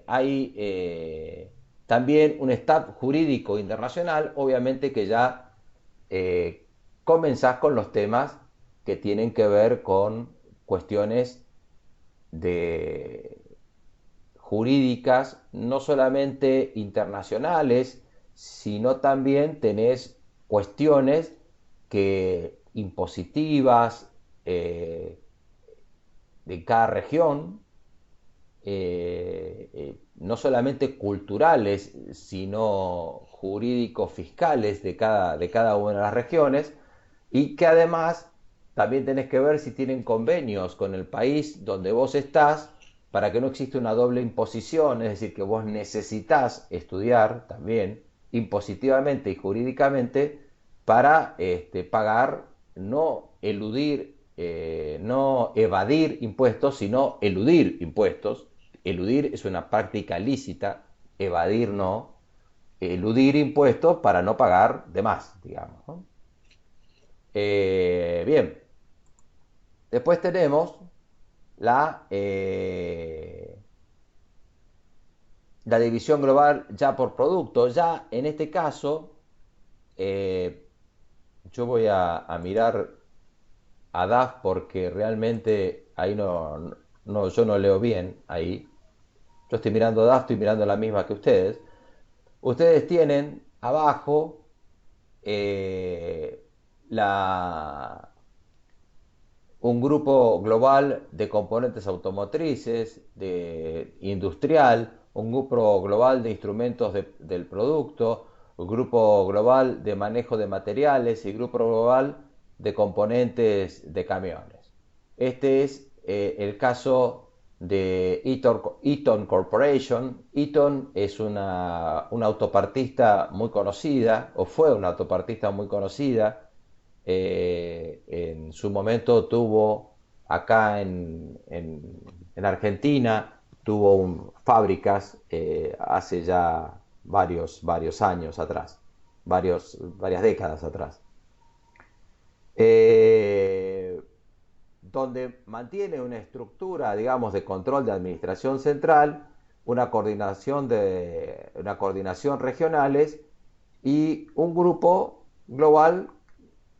hay también un staff jurídico internacional, obviamente que ya eh, comenzás con los temas que tienen que ver con cuestiones de jurídicas, no solamente internacionales, sino también tenés cuestiones que impositivas de cada región, no solamente culturales, sino jurídicos fiscales de cada una de las regiones, y que además también tenés que ver si tienen convenios con el país donde vos estás para que no exista una doble imposición, es decir, que vos necesitas estudiar también impositivamente y jurídicamente para pagar, no eludir, no evadir impuestos, sino eludir impuestos. Eludir es una práctica lícita, evadir no. Eludir impuestos para no pagar de más, digamos, ¿no? Bien, después tenemos la, eh, la división global ya por producto. Ya en este caso, eh, yo voy a mirar a DAF porque realmente ahí no, yo no leo bien ahí. Yo estoy mirando DAF, estoy mirando la misma que ustedes. Ustedes tienen abajo eh, la, un grupo global de componentes automotrices, de industrial, un grupo global de instrumentos del producto, un grupo global de manejo de materiales y grupo global de componentes de camiones. Este es el caso de Eaton Corporation. Eaton es una autopartista muy conocida, o fue una autopartista muy conocida. En su momento tuvo acá en Argentina, tuvo fábricas hace ya varios años atrás, varias décadas atrás. Eh, Donde mantiene una estructura, digamos, de control de administración central, una coordinación regionales y un grupo global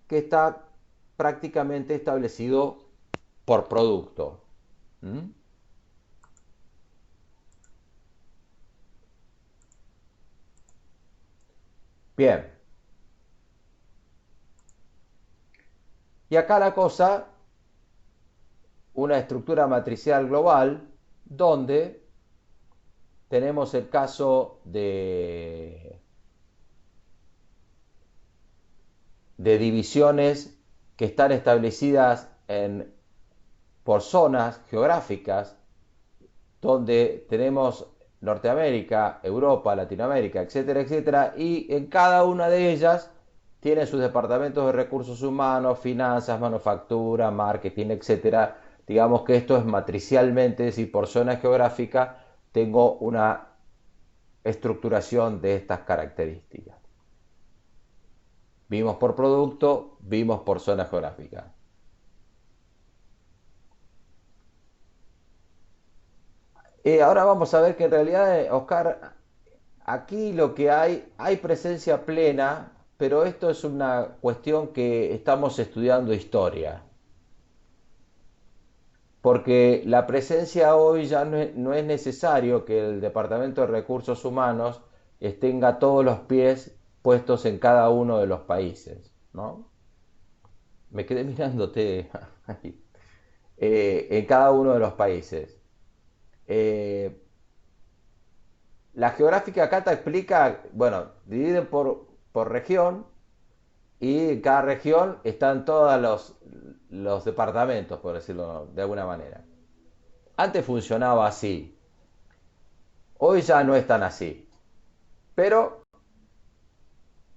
que está prácticamente establecido por producto. ¿Mm? Bien, y acá la cosa, una estructura matricial global donde tenemos el caso de divisiones que están establecidas por zonas geográficas, donde tenemos Norteamérica, Europa, Latinoamérica, etcétera, etcétera, y en cada una de ellas tiene sus departamentos de recursos humanos, finanzas, manufactura, marketing, etcétera. Digamos que esto es matricialmente, es decir, por zona geográfica tengo una estructuración de estas características. Vimos por producto, vimos por zona geográfica. Ahora vamos a ver que en realidad, Oscar, aquí lo que hay presencia plena, pero esto es una cuestión que estamos estudiando historia, porque la presencia hoy ya no es necesario que el Departamento de Recursos Humanos tenga todos los pies puestos en cada uno de los países, ¿no? Me quedé mirándote ahí. En cada uno de los países. Eh, la geográfica acá te explica, bueno, dividen por región y en cada región están todos los departamentos, por decirlo de alguna manera. Antes funcionaba así, hoy ya no es tan así, pero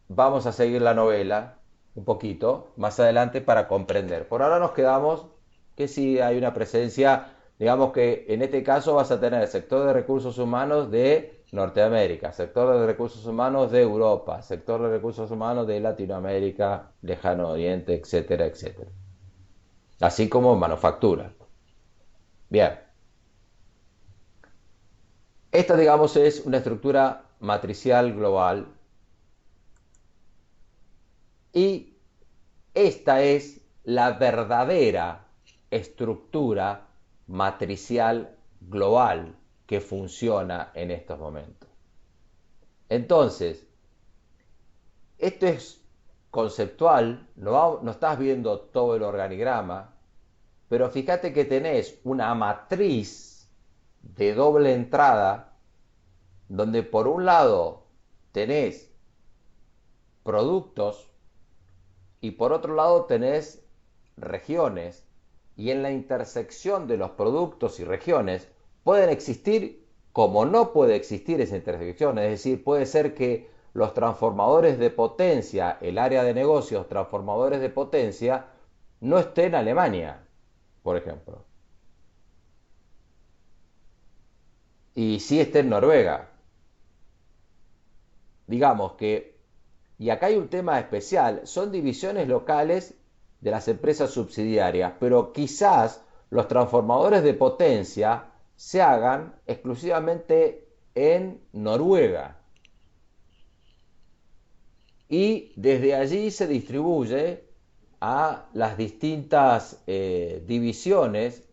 vamos a seguir la novela un poquito más adelante para comprender. Por ahora nos quedamos que sí hay una presencia, digamos que en este caso vas a tener el sector de recursos humanos de Norteamérica, sector de recursos humanos de Europa, sector de recursos humanos de Latinoamérica, Lejano Oriente, etcétera, etcétera. Así como manufactura. Bien, esta digamos es una estructura matricial global y esta es la verdadera estructura matricial global que funciona en estos momentos. Entonces, esto es conceptual, no estás viendo todo el organigrama, pero fíjate que tenés una matriz de doble entrada donde por un lado tenés productos y por otro lado tenés regiones, y en la intersección de los productos y regiones pueden existir como no puede existir esa intersección, es decir, puede ser que los transformadores de potencia, el área de negocios transformadores de potencia, no esté en Alemania, por ejemplo, y sí esté en Noruega. Digamos que, y acá hay un tema especial, son divisiones locales de las empresas subsidiarias, pero quizás los transformadores de potencia se hagan exclusivamente en Noruega y desde allí se distribuye a las distintas divisiones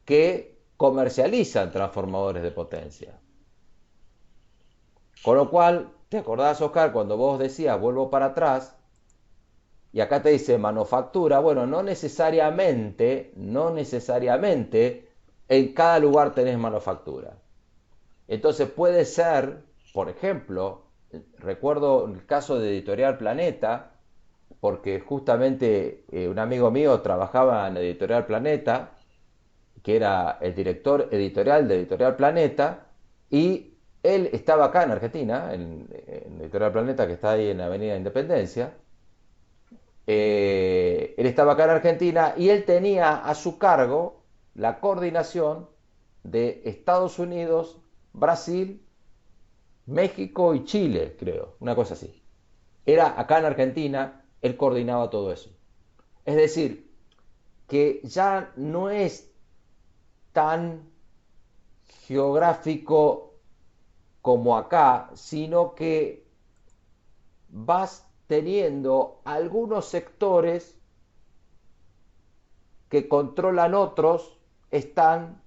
que comercializan transformadores de potencia. Con lo cual, ¿te acordás, Oscar, cuando vos decías vuelvo para atrás? Y acá te dice manufactura, bueno, no necesariamente en cada lugar tenés manufactura. Entonces puede ser, por ejemplo, recuerdo el caso de Editorial Planeta, porque justamente un amigo mío trabajaba en Editorial Planeta, que era el director editorial de Editorial Planeta, y él estaba acá en Argentina, en Editorial Planeta, que está ahí en Avenida Independencia. Él estaba acá en Argentina y él tenía a su cargo la coordinación de Estados Unidos, Brasil, México y Chile, creo, una cosa así. Era acá en Argentina, él coordinaba todo eso. Es decir, que ya no es tan geográfico como acá, sino que vas teniendo algunos sectores que controlan otros, están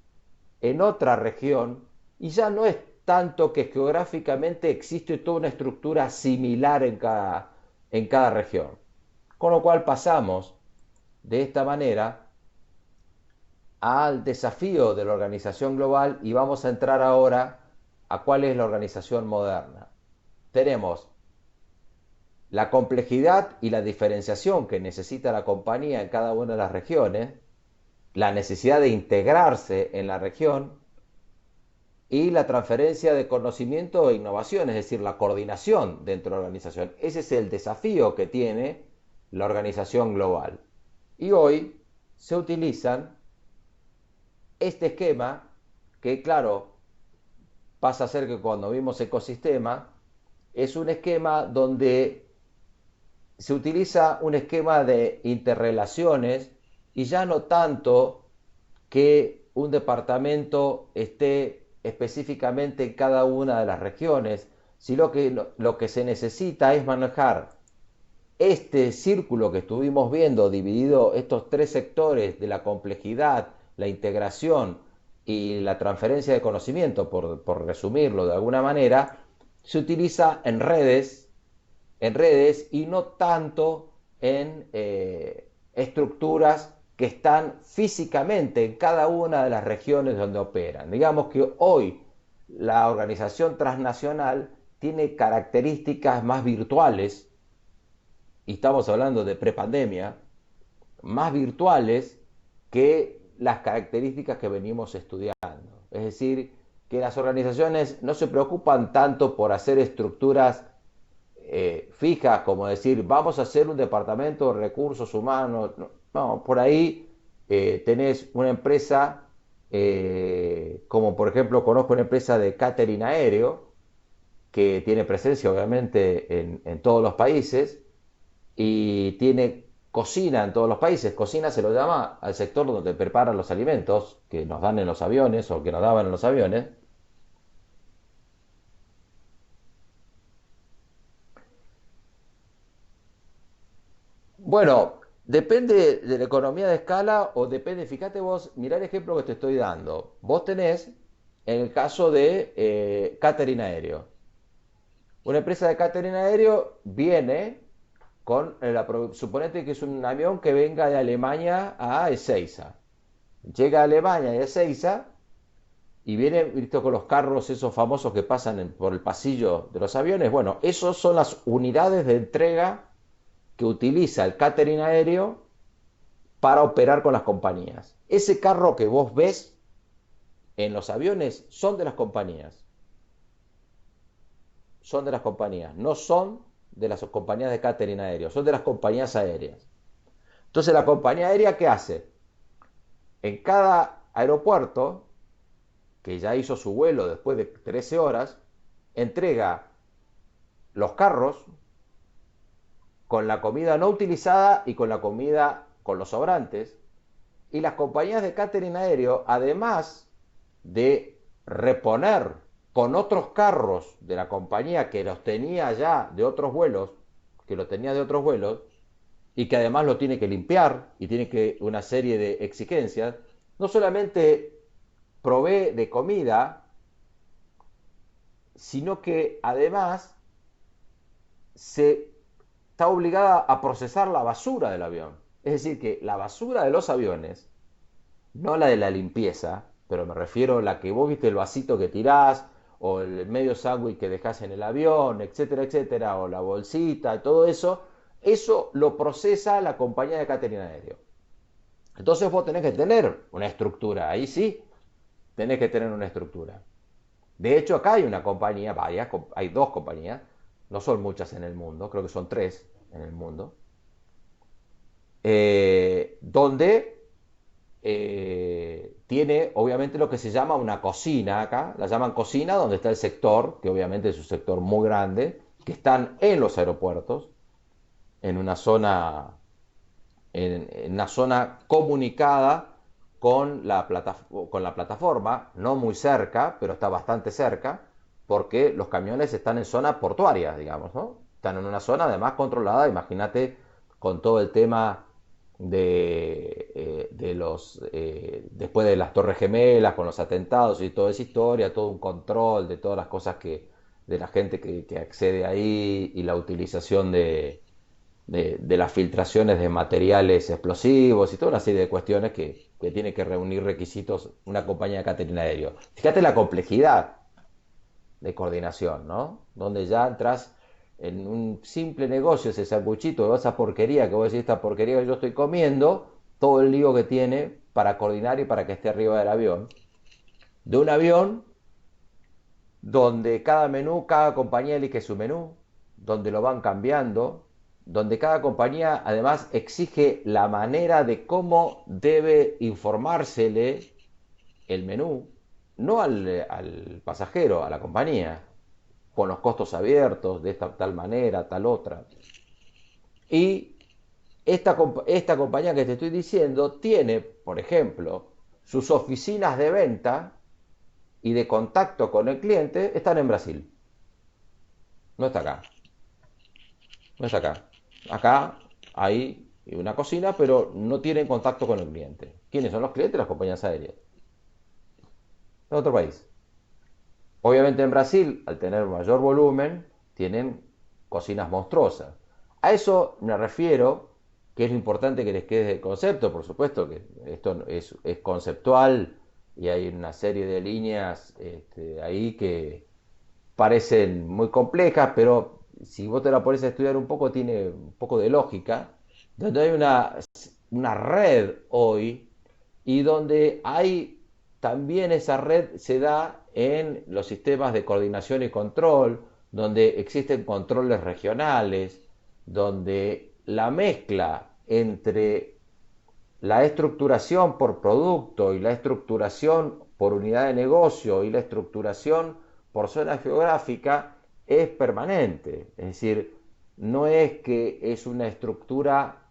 en otra región y ya no es tanto que geográficamente existe toda una estructura similar en cada región. Con lo cual pasamos de esta manera al desafío de la organización global y vamos a entrar ahora a cuál es la organización moderna. Tenemos la complejidad y la diferenciación que necesita la compañía en cada una de las regiones, la necesidad de integrarse en la región y la transferencia de conocimiento e innovación, es decir, la coordinación dentro de la organización. Ese es el desafío que tiene la organización global. Y hoy se utilizan este esquema que, claro, pasa a ser que cuando vimos ecosistema, es un esquema donde se utiliza un esquema de interrelaciones y ya no tanto que un departamento esté específicamente en cada una de las regiones, sino que lo que se necesita es manejar este círculo que estuvimos viendo, dividido estos tres sectores de la complejidad, la integración y la transferencia de conocimiento, por resumirlo de alguna manera, se utiliza en redes y no tanto en estructuras que están físicamente en cada una de las regiones donde operan. Digamos que hoy la organización transnacional tiene características más virtuales, y estamos hablando de prepandemia, más virtuales que las características que venimos estudiando. Es decir, que las organizaciones no se preocupan tanto por hacer estructuras fijas, como decir, vamos a hacer un departamento de recursos humanos. No, no, por ahí tenés una empresa, como por ejemplo conozco una empresa de catering aéreo, que tiene presencia obviamente en todos los países y tiene cocina en todos los países. Cocina se lo llama al sector donde preparan los alimentos que nos dan en los aviones o que nos daban en los aviones. Bueno, depende de la economía de escala o depende, fíjate vos, mirá el ejemplo que te estoy dando. Vos tenés, en el caso de catering aéreo, una empresa de catering aéreo viene suponete que es un avión que venga de Alemania a Ezeiza. Llega a Alemania y a Ezeiza y viene, visto, con los carros esos famosos que pasan por el pasillo de los aviones. Bueno, esos son las unidades de entrega que utiliza el catering aéreo para operar con las compañías. Ese carro que vos ves en los aviones son de las compañías. Son de las compañías, no son de las compañías de catering aéreo, son de las compañías aéreas. Entonces, la compañía aérea, ¿qué hace? En cada aeropuerto, que ya hizo su vuelo después de 13 horas, entrega los carros con la comida no utilizada y con la comida con los sobrantes. Y las compañías de catering aéreo, además de reponer con otros carros de la compañía que los tenía ya de otros vuelos, que lo tenía de otros vuelos, y que además lo tiene que limpiar y tiene que una serie de exigencias, no solamente provee de comida, sino que además se está obligada a procesar la basura del avión. Es decir, que la basura de los aviones, no la de la limpieza, pero me refiero a la que vos viste el vasito que tirás, o el medio sándwich que dejás en el avión, etcétera, etcétera, o la bolsita, todo eso, eso lo procesa la compañía de catering aéreo. Entonces vos tenés que tener una estructura, ahí sí, tenés que tener una estructura. De hecho, acá hay una compañía, varias, hay dos compañías, no son muchas en el mundo, creo que son tres en el mundo, donde tiene obviamente lo que se llama una cocina acá, la llaman cocina, donde está el sector, que obviamente es un sector muy grande, que están en los aeropuertos, en una zona, en una zona comunicada con la plataforma, no muy cerca, pero está bastante cerca, porque los camiones están en zona portuaria, digamos, ¿no? Están en una zona además controlada, imagínate, con todo el tema de los después de las Torres Gemelas, con los atentados y toda esa historia, todo un control de todas las cosas de la gente que accede ahí y la utilización de las filtraciones de materiales explosivos y toda una serie de cuestiones que tiene que reunir requisitos una compañía de catering aéreo. Fíjate la complejidad de coordinación, ¿no? Donde ya entras en un simple negocio, ese sanguchito, esa porquería que vos decís, esta porquería que yo estoy comiendo, todo el lío que tiene para coordinar y para que esté arriba del avión. De un avión donde cada menú, cada compañía elige su menú, donde lo van cambiando, donde cada compañía además exige la manera de cómo debe informársele el menú, no al pasajero, a la compañía, con los costos abiertos, de esta tal manera, tal otra. Y esta compañía que te estoy diciendo tiene, por ejemplo, sus oficinas de venta y de contacto con el cliente están en Brasil. No está acá. No está acá. Acá hay una cocina, pero no tienen contacto con el cliente. ¿Quiénes son los clientes? Las compañías aéreas. En otro país. Obviamente en Brasil, al tener mayor volumen, tienen cocinas monstruosas. A eso me refiero, que es lo importante que les quede el concepto, por supuesto que esto es conceptual y hay una serie de líneas ahí que parecen muy complejas, pero si vos te la pones a estudiar un poco, tiene un poco de lógica, donde hay una red hoy y donde hay también esa red se da en los sistemas de coordinación y control, donde existen controles regionales, donde la mezcla entre la estructuración por producto y la estructuración por unidad de negocio y la estructuración por zona geográfica es permanente. Es decir, no es que es una estructura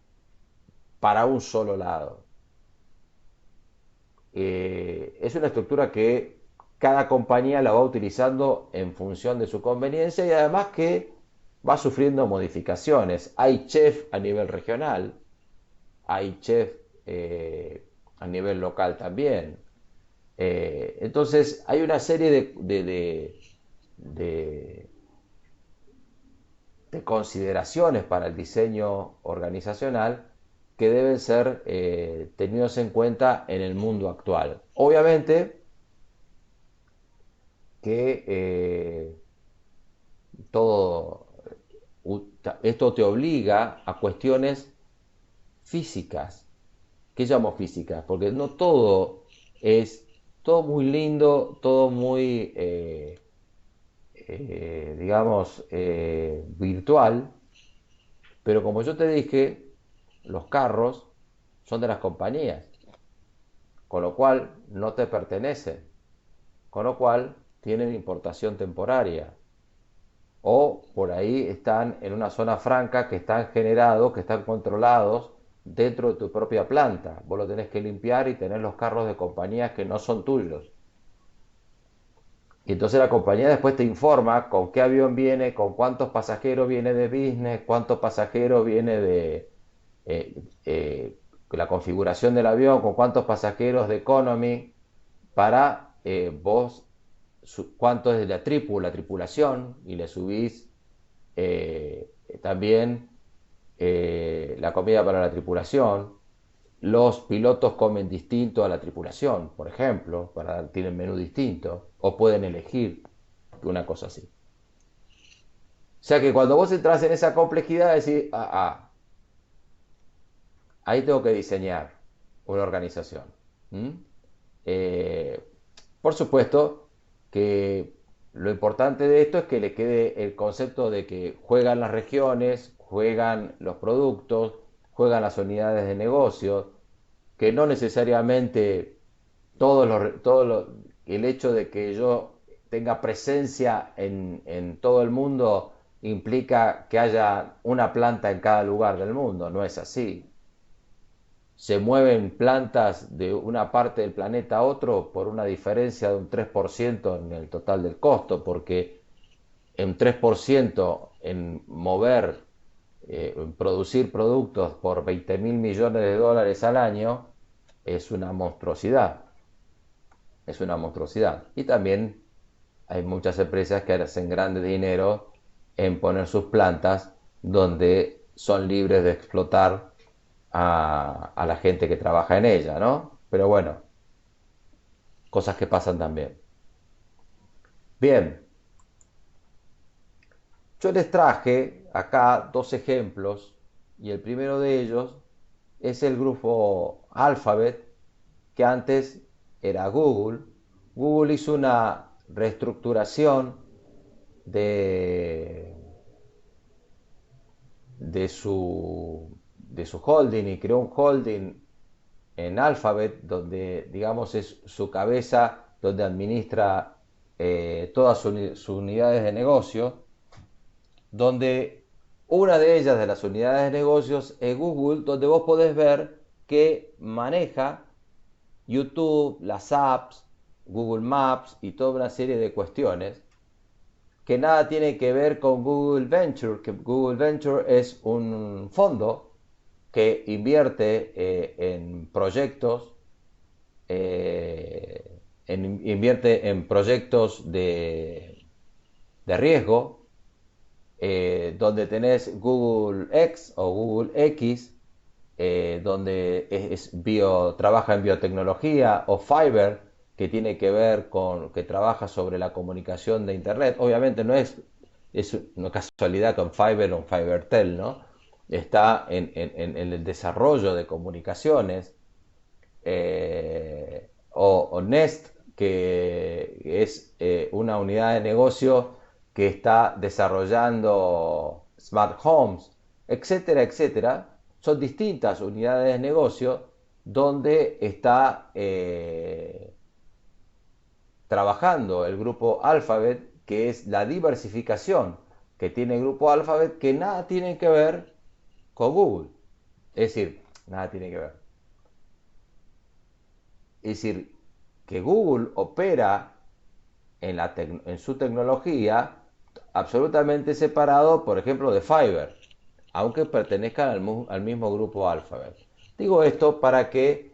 para un solo lado. Es una estructura que cada compañía la va utilizando en función de su conveniencia y además que va sufriendo modificaciones. Hay chef a nivel regional, hay chef a nivel local también. Entonces hay una serie de, de consideraciones para el diseño organizacional que deben ser tenidos en cuenta en el mundo actual. Obviamente, que todo esto te obliga a cuestiones físicas. ¿Qué llamo físicas? Porque no todo es todo muy lindo, todo muy, digamos, virtual, pero como yo te dije, los carros son de las compañías, con lo cual no te pertenecen, con lo cual tienen importación temporaria. O por ahí están en una zona franca que están generados, que están controlados dentro de tu propia planta. Vos lo tenés que limpiar y tener los carros de compañías que no son tuyos. Y entonces la compañía después te informa con qué avión viene, con cuántos pasajeros viene de business, cuántos pasajeros viene de la configuración del avión, con cuántos pasajeros de economy, para vos, cuánto es de la tripulación, y le subís también la comida para la tripulación. Los pilotos comen distinto a la tripulación, por ejemplo, tienen menú distinto, o pueden elegir una cosa así. O sea que cuando vos entras en esa complejidad, decís, ahí tengo que diseñar una organización. ¿Mm? Eh, por supuesto que lo importante de esto es que le quede el concepto de que juegan las regiones, juegan los productos, juegan las unidades de negocio, que no necesariamente el hecho de que yo tenga presencia en todo el mundo implica que haya una planta en cada lugar del mundo, no es así. Se mueven plantas de una parte del planeta a otro por una diferencia de un 3% en el total del costo, porque en 3% en mover, en producir productos por 20 mil millones de dólares al año, es una monstruosidad. Es una monstruosidad. Y también hay muchas empresas que hacen grande dinero en poner sus plantas donde son libres de explotar a la gente que trabaja en ella, ¿no? Pero bueno, cosas que pasan también. Bien, yo les traje acá dos ejemplos y el primero de ellos es el grupo Alphabet, que antes era Google. Google hizo una reestructuración de, de su holding y creó un holding en Alphabet, donde digamos es su cabeza, donde administra todas sus unidades de negocio, donde una de ellas de las unidades de negocios es Google, donde vos podés ver que maneja YouTube, las apps, Google Maps y toda una serie de cuestiones que nada tiene que ver con Google Venture, que Google Venture es un fondo que invierte en proyectos, invierte en proyectos de riesgo, donde tenés Google X o Google X, donde trabaja en biotecnología, o Fiverr, que tiene que ver con, que trabaja sobre la comunicación de Internet. Obviamente no es una casualidad con Fiverr o Fivertel, ¿no? Está en el desarrollo de comunicaciones, o Nest, que es una unidad de negocio que está desarrollando smart homes, etcétera, etcétera. Son distintas unidades de negocio donde está trabajando el grupo Alphabet, que es la diversificación que tiene el grupo Alphabet, que nada tiene que ver con Google. Es decir, nada tiene que ver. Es decir, que Google opera en su tecnología absolutamente separado, por ejemplo, de Fiverr, aunque pertenezcan al mismo grupo Alphabet. Digo esto para que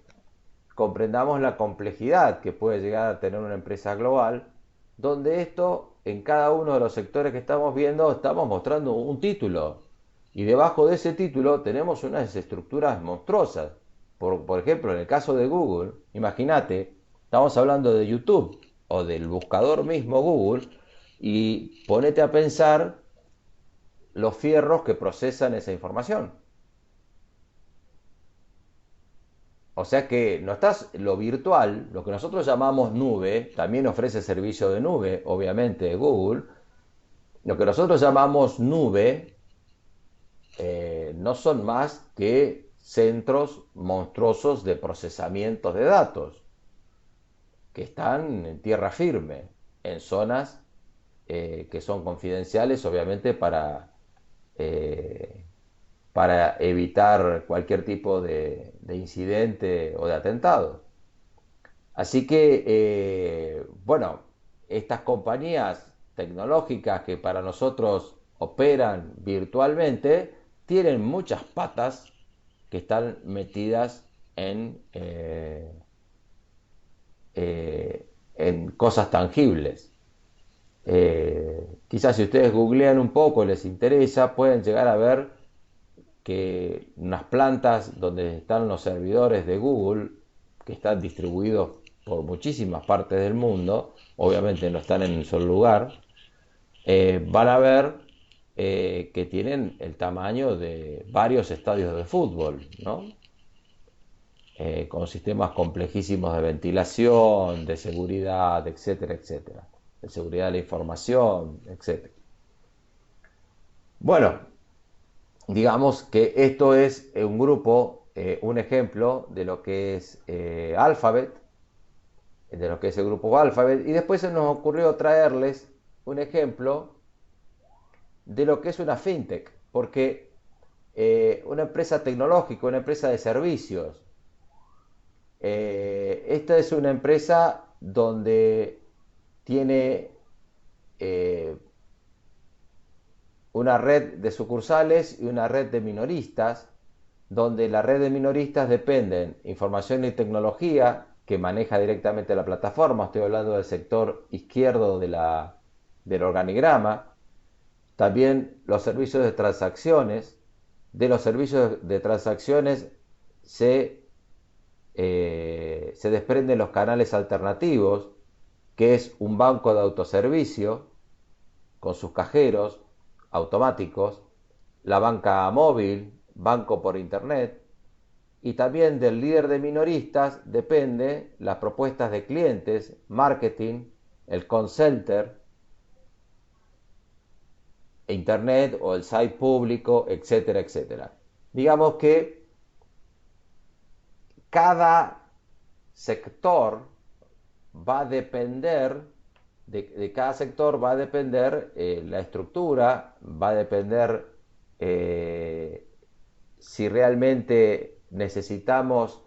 comprendamos la complejidad que puede llegar a tener una empresa global, donde esto, en cada uno de los sectores que estamos viendo, estamos mostrando un título. Y debajo de ese título tenemos unas estructuras monstruosas. Por ejemplo, en el caso de Google, imagínate, estamos hablando de YouTube. o del buscador mismo Google y ponete a pensar los fierros que procesan esa información. O sea que no estás lo virtual, lo que nosotros llamamos nube, también ofrece servicio de nube, obviamente Google. Lo que nosotros llamamos nube no son más que centros monstruosos de procesamiento de datos que están en tierra firme, en zonas que son confidenciales, obviamente, eh, para evitar cualquier tipo de incidente o de atentado. Así que, bueno, estas compañías tecnológicas que para nosotros operan virtualmente tienen muchas patas que están metidas en cosas tangibles. Quizás si ustedes googlean un poco, les interesa, pueden llegar a ver que unas plantas donde están los servidores de Google, que están distribuidos por muchísimas partes del mundo, obviamente no están en un solo lugar, van a ver que tienen el tamaño de varios estadios de fútbol, ¿no? Con sistemas complejísimos de ventilación, de seguridad, etcétera, etcétera, de seguridad de la información, etcétera. Bueno, digamos que esto es un grupo, un ejemplo de lo que es Alphabet, de lo que es el grupo Alphabet, y después se nos ocurrió traerles un ejemplo de lo que es una fintech, porque una empresa tecnológica, una empresa de servicios, esta es una empresa donde tiene eh, una red de sucursales y una red de minoristas, donde la red de minoristas dependen información y tecnología que maneja directamente la plataforma. Estoy hablando del sector izquierdo del organigrama. También los servicios de transacciones. De los servicios de transacciones se desprenden los canales alternativos, que es un banco de autoservicio con sus cajeros automáticos, la banca móvil, banco por internet, y también del líder de minoristas depende las propuestas de clientes, marketing, el call center, internet o el site público, etcétera, etcétera. Digamos que cada sector va a depender, de cada sector va a depender la estructura, va a depender eh, si realmente necesitamos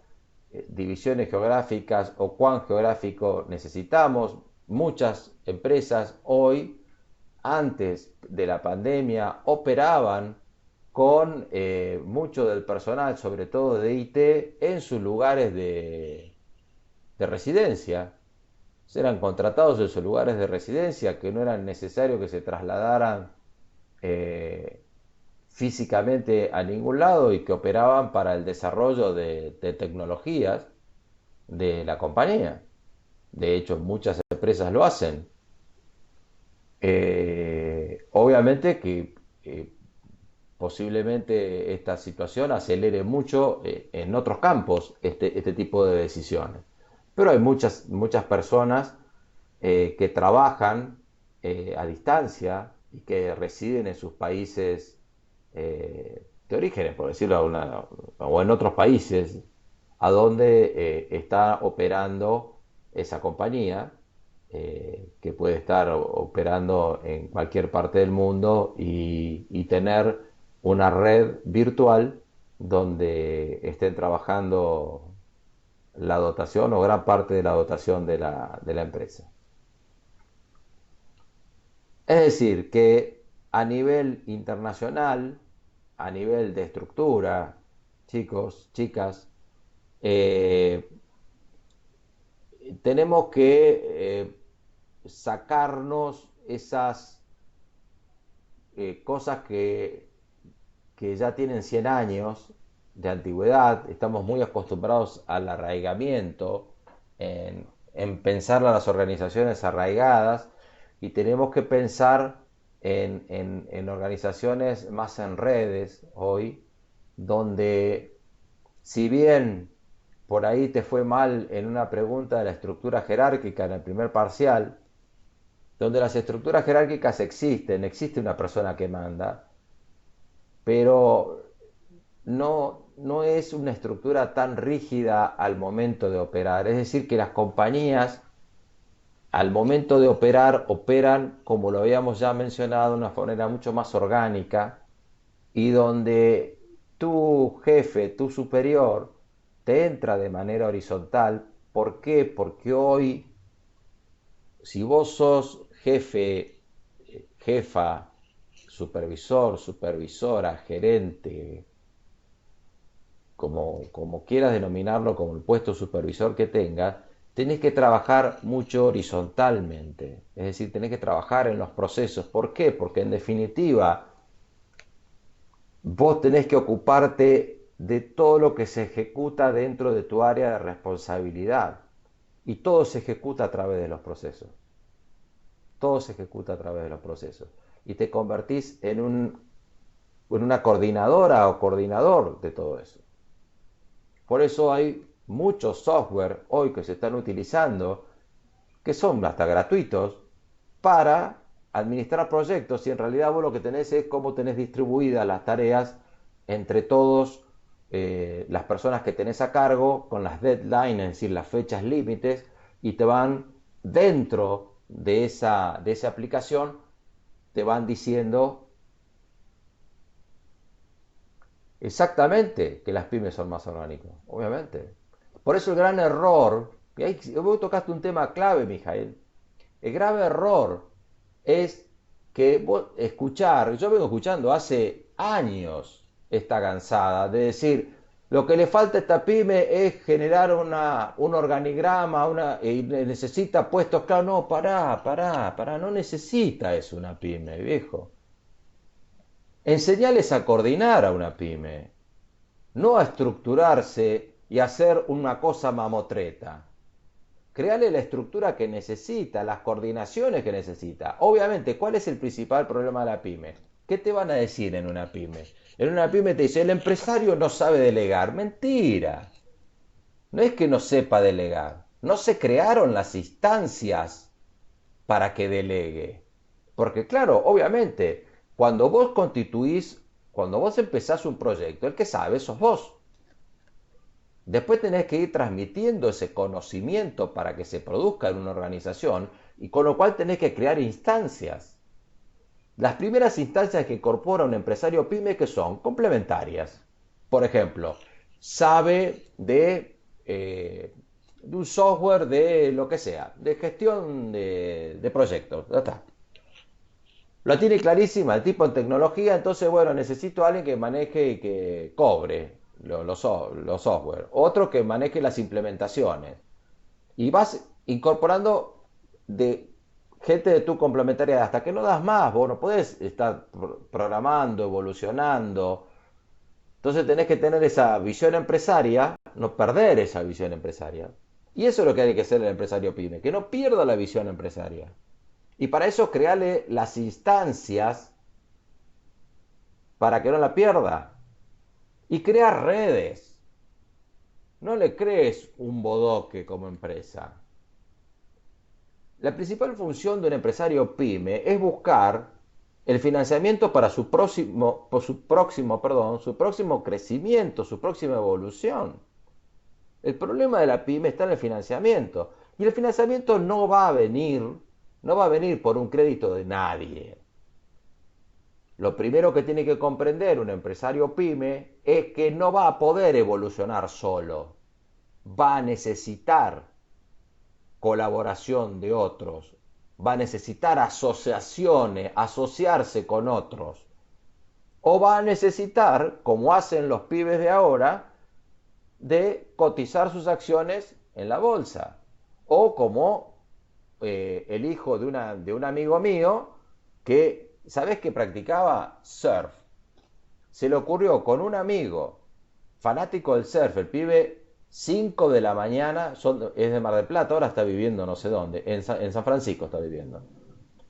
divisiones geográficas o cuán geográfico necesitamos. Muchas empresas hoy, antes de la pandemia, operaban con mucho del personal, sobre todo de IT, en sus lugares de residencia. Eran contratados en sus lugares de residencia, que no era necesario que se trasladaran eh, físicamente a ningún lado y que operaban para el desarrollo de tecnologías de la compañía. De hecho, muchas empresas lo hacen. Obviamente que posiblemente esta situación acelere mucho en otros campos este tipo de decisiones. Pero hay muchas personas que trabajan a distancia y que residen en sus países de origen, por decirlo alguna, o en otros países, a donde está operando esa compañía, que puede estar operando en cualquier parte del mundo y tener una red virtual donde estén trabajando la dotación o gran parte de la dotación de la empresa. Es decir, que a nivel internacional, a nivel de estructura, chicos, chicas, eh, tenemos que sacarnos esas cosas que ya tienen 100 años de antigüedad. Estamos muy acostumbrados al arraigamiento en pensar a las organizaciones arraigadas y tenemos que pensar en organizaciones más en redes hoy, donde si bien por ahí te fue mal en una pregunta de la estructura jerárquica en el primer parcial, donde las estructuras jerárquicas existen, existe una persona que manda, pero no es una estructura tan rígida al momento de operar. Es decir, que las compañías al momento de operar operan, como lo habíamos ya mencionado, de una manera mucho más orgánica y donde tu jefe, tu superior, te entra de manera horizontal. ¿Por qué? Porque hoy, si vos sos jefe, jefa, supervisor, supervisora, gerente, como quieras denominarlo, como el puesto supervisor que tengas, tenés que trabajar mucho horizontalmente. Es decir, tenés que trabajar en los procesos. ¿Por qué? Porque en definitiva, vos tenés que ocuparte de todo lo que se ejecuta dentro de tu área de responsabilidad. Y todo se ejecuta a través de los procesos. Todo se ejecuta a través de los procesos. Y te convertís en una coordinadora o coordinador de todo eso. Por eso hay muchos software hoy que se están utilizando, que son hasta gratuitos, para administrar proyectos y en realidad vos lo que tenés es cómo tenés distribuidas las tareas entre todos las personas que tenés a cargo con las deadlines, es decir, las fechas límites, y te van dentro de esa aplicación, te van diciendo exactamente que las pymes son más orgánicas, obviamente. Por eso el gran error, y ahí vos tocaste un tema clave, Mijael, el grave error es que vos escuchar, yo vengo escuchando hace años esta cansada de decir, lo que le falta a esta pyme es generar un organigrama, y necesita puestos claros. No, pará, no necesita eso una pyme, viejo. Enseñales a coordinar a una pyme, no a estructurarse y hacer una cosa mamotreta. Crearle la estructura que necesita, las coordinaciones que necesita. Obviamente, ¿cuál es el principal problema de la pyme? ¿Qué te van a decir en una pyme? En una pyme te dice, el empresario no sabe delegar. Mentira. No es que no sepa delegar. No se crearon las instancias para que delegue. Porque claro, obviamente, cuando vos constituís, cuando vos empezás un proyecto, el que sabe sos vos. Después tenés que ir transmitiendo ese conocimiento para que se produzca en una organización y con lo cual tenés que crear instancias. Las primeras instancias que incorpora un empresario pyme que son complementarias. Por ejemplo, sabe de un software de lo que sea, de gestión de proyectos. Ya está. Lo tiene clarísima el tipo en tecnología, entonces, bueno, necesito a alguien que maneje y que cobre los software. Otro que maneje las implementaciones. Y vas incorporando de gente de tu complementaria hasta que no das más. Vos no podés estar programando, evolucionando. Entonces tenés que tener esa visión empresaria, no perder esa visión empresaria. Y eso es lo que hay que hacer el empresario pyme, que no pierda la visión empresaria. Y para eso crearle las instancias para que no la pierda. Y crear redes. No le crees un bodoque como empresa. La principal función de un empresario pyme es buscar el financiamiento para su próximo crecimiento, su próxima evolución. El problema de la pyme está en el financiamiento. Y el financiamiento no va a venir por un crédito de nadie. Lo primero que tiene que comprender un empresario pyme es que no va a poder evolucionar solo. Va a necesitar colaboración de otros. Va a necesitar asociaciones, asociarse con otros. O va a necesitar, como hacen los pibes de ahora, de cotizar sus acciones en la bolsa. O como el hijo de un amigo mío que, ¿sabes que practicaba surf? Se le ocurrió con un amigo fanático del surf, el pibe 5 de la mañana, es de Mar del Plata, ahora está viviendo no sé dónde, en San Francisco está viviendo.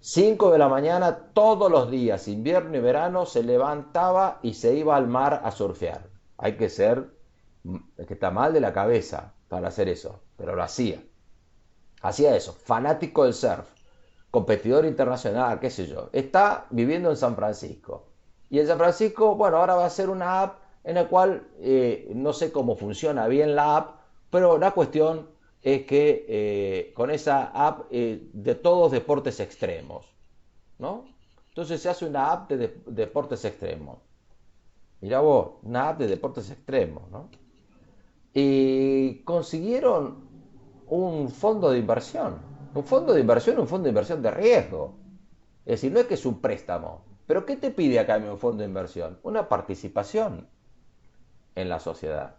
5 de la mañana todos los días, invierno y verano, se levantaba y se iba al mar a surfear. Hay que ser, es que está mal de la cabeza para hacer eso, pero lo hacía. Hacía eso, fanático del surf, competidor internacional, qué sé yo. Está viviendo en San Francisco. Y en San Francisco, bueno, ahora va a ser una app en la cual no sé cómo funciona bien la app, pero la cuestión es que con esa app de todos deportes extremos, ¿no? Entonces se hace una app de deportes extremos. Mira vos, una app de deportes extremos, ¿no? Y consiguieron un fondo de inversión. Un fondo de inversión, un fondo de inversión de riesgo. Es decir, no es que es un préstamo. ¿Pero qué te pide a cambio un fondo de inversión? Una participación en la sociedad.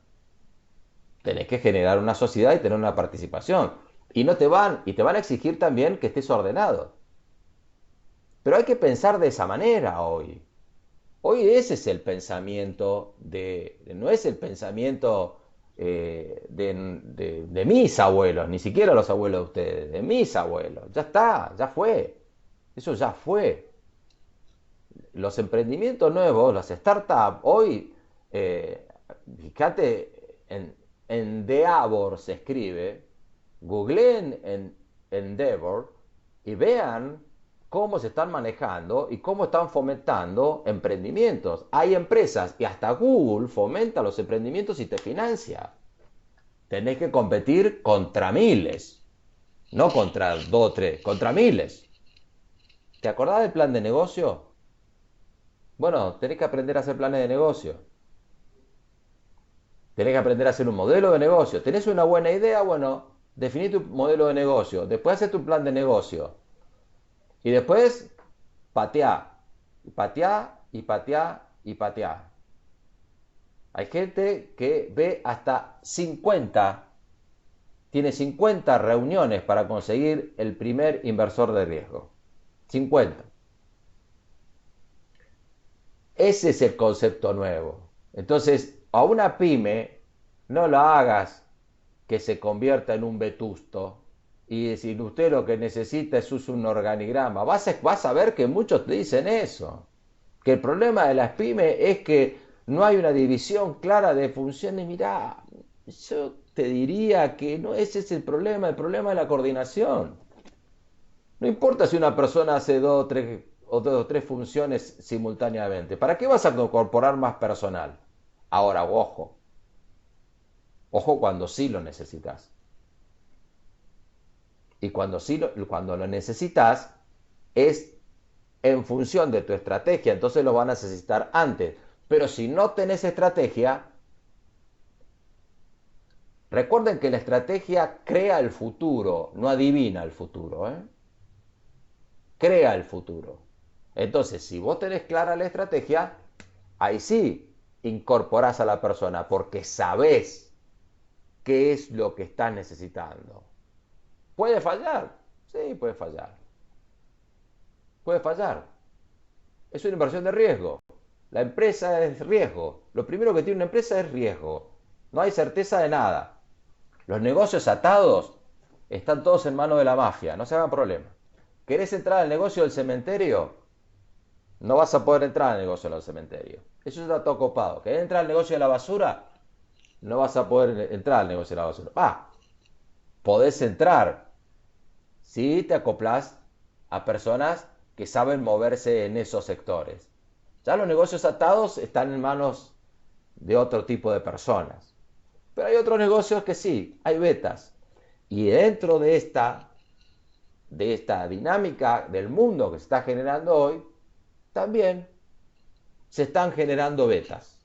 Tenés que generar una sociedad y tener una participación. Y te van a exigir también que estés ordenado. Pero hay que pensar de esa manera hoy. Hoy ese es el pensamiento no es el pensamiento de mis abuelos, ni siquiera los abuelos de ustedes, de mis abuelos. Ya está, ya fue. Eso ya fue. Los emprendimientos nuevos, las startups, hoy, eh, fíjate, en Endeavor se escribe, googleen en Endeavor y vean cómo se están manejando y cómo están fomentando emprendimientos. Hay empresas y hasta Google fomenta los emprendimientos y te financia. Tenés que competir contra miles, no contra dos o tres, contra miles. ¿Te acordás del plan de negocio? Bueno, tenés que aprender a hacer planes de negocio. Tenés que aprender a hacer un modelo de negocio. ¿Tenés una buena idea? Bueno, definí tu modelo de negocio. Después haces tu plan de negocio. Y después pateá. Y pateá, y pateá, y pateá. Hay gente que ve hasta 50, tiene 50 reuniones para conseguir el primer inversor de riesgo. 50. Ese es el concepto nuevo. Entonces, a una pyme no la hagas que se convierta en un vetusto y decir, usted lo que necesita es un organigrama. Vas a ver que muchos te dicen eso. Que el problema de las pymes es que no hay una división clara de funciones. Mirá, yo te diría que no ese es el problema es la coordinación. No importa si una persona hace dos o tres funciones simultáneamente. ¿Para qué vas a incorporar más personal? Ahora, ojo, ojo cuando sí lo necesitas. Y cuando lo necesitas es en función de tu estrategia, entonces lo van a necesitar antes. Pero si no tenés estrategia, recuerden que la estrategia crea el futuro, no adivina el futuro, ¿eh? Crea el futuro. Entonces, si vos tenés clara la estrategia, ahí sí incorporás a la persona porque sabés qué es lo que estás necesitando. ¿Puede fallar? Sí, puede fallar. Puede fallar. Es una inversión de riesgo. La empresa es riesgo. Lo primero que tiene una empresa es riesgo. No hay certeza de nada. Los negocios atados están todos en manos de la mafia. No se hagan problema. ¿Querés entrar al negocio del cementerio? No vas a poder entrar al negocio del cementerio. Eso está todo copado. ¿Querés entrar al negocio de la basura? No vas a poder entrar al negocio de la basura. Podés entrar si te acoplás a personas que saben moverse en esos sectores. Ya los negocios atados están en manos de otro tipo de personas. Pero hay otros negocios que sí, hay betas. Y dentro de esta dinámica del mundo que se está generando hoy, también se están generando betas.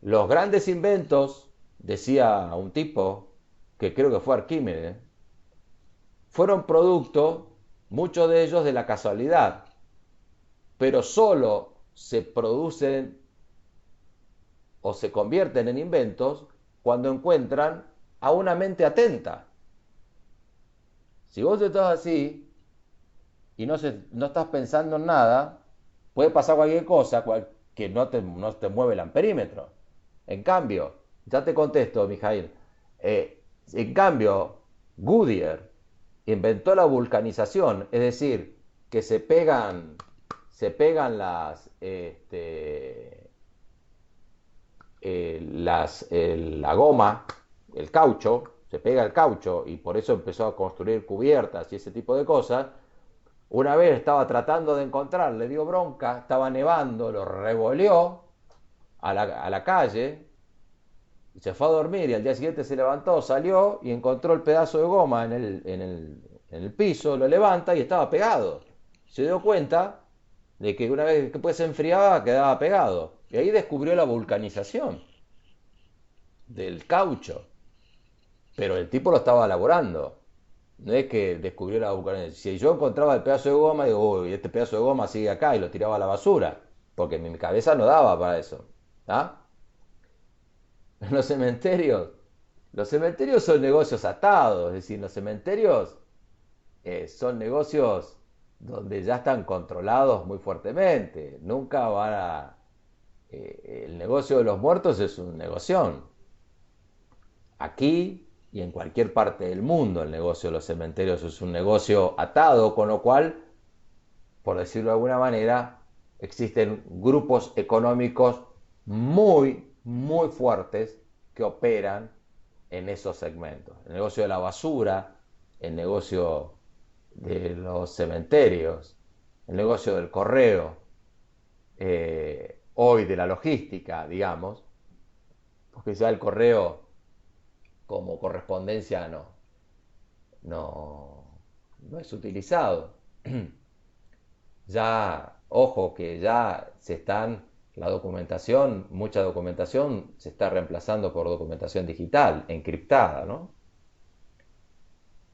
Los grandes inventos, decía un tipo, que creo que fue Arquímedes, fueron producto, muchos de ellos, de la casualidad, pero solo se producen o se convierten en inventos cuando encuentran a una mente atenta. Si vos estás así y no estás pensando en nada, puede pasar cualquier cosa que no te mueve el amperímetro. En cambio, Ya te contesto, Mijail. En cambio, Goodyear inventó la vulcanización, es decir, que se pegan la goma, el caucho, se pega el caucho y por eso empezó a construir cubiertas y ese tipo de cosas. Una vez estaba tratando de encontrar, le dio bronca, estaba nevando, lo revoleó a la calle y se fue a dormir y al día siguiente se levantó, salió y encontró el pedazo de goma en el piso, lo levanta y estaba pegado. Se dio cuenta de que una vez que pues se enfriaba quedaba pegado. Y ahí descubrió la vulcanización del caucho. Pero el tipo lo estaba elaborando. No es que descubrió la vulcanización. Si yo encontraba el pedazo de goma, digo, uy, este pedazo de goma sigue acá y lo tiraba a la basura. Porque mi cabeza no daba para eso. ¿Ah? En los cementerios son negocios atados, es decir, los cementerios son negocios donde ya están controlados muy fuertemente. Nunca van a... el negocio de los muertos es un negocio. Aquí y en cualquier parte del mundo el negocio de los cementerios es un negocio atado, con lo cual, por decirlo de alguna manera, existen grupos económicos muy, muy fuertes que operan en esos segmentos. El negocio de la basura, el negocio de los cementerios, el negocio del correo, hoy de la logística, digamos, porque ya el correo como correspondencia no, no es utilizado. Ya, ojo, que ya la documentación, mucha documentación se está reemplazando por documentación digital, encriptada, ¿no?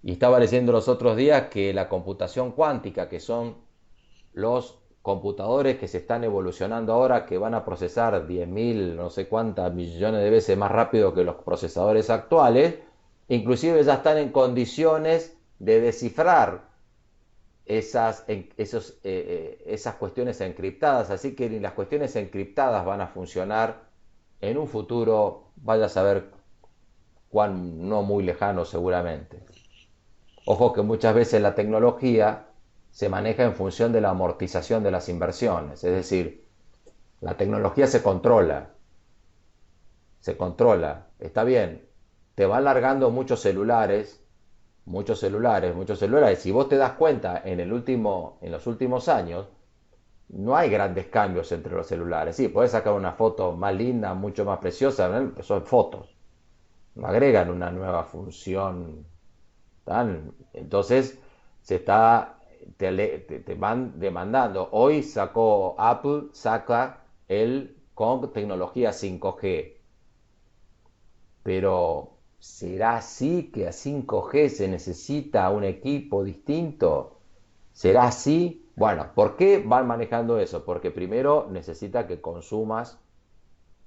Y estaba leyendo los otros días que la computación cuántica, que son los computadores que se están evolucionando ahora, que van a procesar 10.000, no sé cuántas millones de veces más rápido que los procesadores actuales, inclusive ya están en condiciones de descifrar esas cuestiones encriptadas, así que ni las cuestiones encriptadas van a funcionar en un futuro, vaya a saber cuán no muy lejano seguramente. Ojo que muchas veces la tecnología se maneja en función de la amortización de las inversiones, es decir, la tecnología está bien, te van largando muchos celulares. Si vos te das cuenta, en los últimos años, no hay grandes cambios entre los celulares. Sí, puedes sacar una foto más linda, mucho más preciosa, ¿no? Pero son fotos. No agregan una nueva función. Entonces, te van demandando. Hoy saca el con tecnología 5G. Pero ¿será así que a 5G se necesita un equipo distinto? ¿Será así? Bueno, ¿por qué van manejando eso? Porque primero necesita que consumas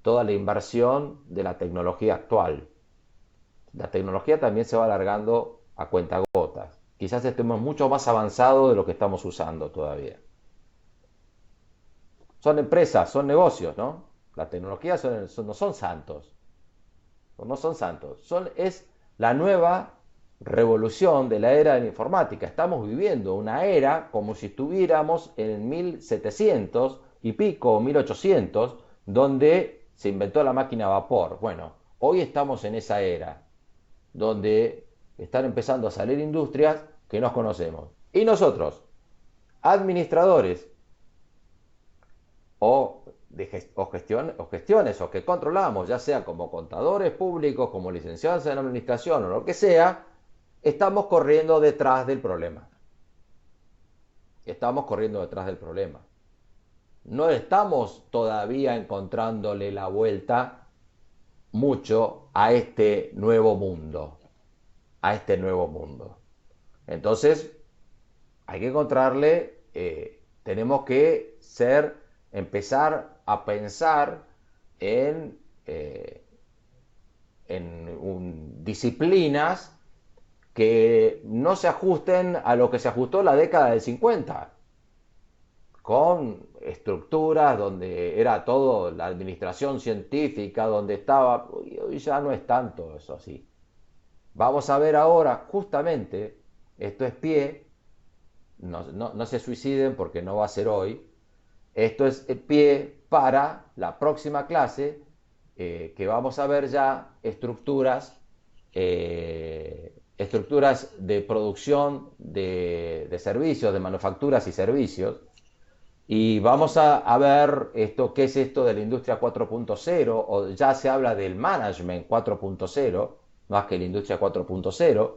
toda la inversión de la tecnología actual. La tecnología también se va alargando a cuentagotas. Quizás estemos mucho más avanzados de lo que estamos usando todavía. Son empresas, son negocios, ¿no? La tecnología no son santos. No son santos. Es la nueva revolución de la era de la informática. Estamos viviendo una era como si estuviéramos en 1700 y pico, 1800, donde se inventó la máquina a vapor. Bueno, hoy estamos en esa era, donde están empezando a salir industrias que no conocemos. Y nosotros, administradores o, o gestiones o que controlamos, ya sea como contadores públicos, como licenciados en administración o lo que sea, estamos corriendo detrás del problema. Estamos corriendo detrás del problema. No estamos todavía encontrándole la vuelta mucho a este nuevo mundo. A este nuevo mundo. Entonces, hay que encontrarle, tenemos que empezar a pensar en disciplinas que no se ajusten a lo que se ajustó la década del 50. con estructuras donde era todo la administración científica, donde estaba, hoy ya no es tanto eso así. Vamos a ver ahora, justamente, esto es pie, no se suiciden porque no va a ser hoy, esto es pie para la próxima clase, que vamos a ver ya estructuras de producción de servicios, de manufacturas y servicios, y vamos a ver esto, qué es esto de la industria 4.0, o ya se habla del management 4.0, más que la industria 4.0,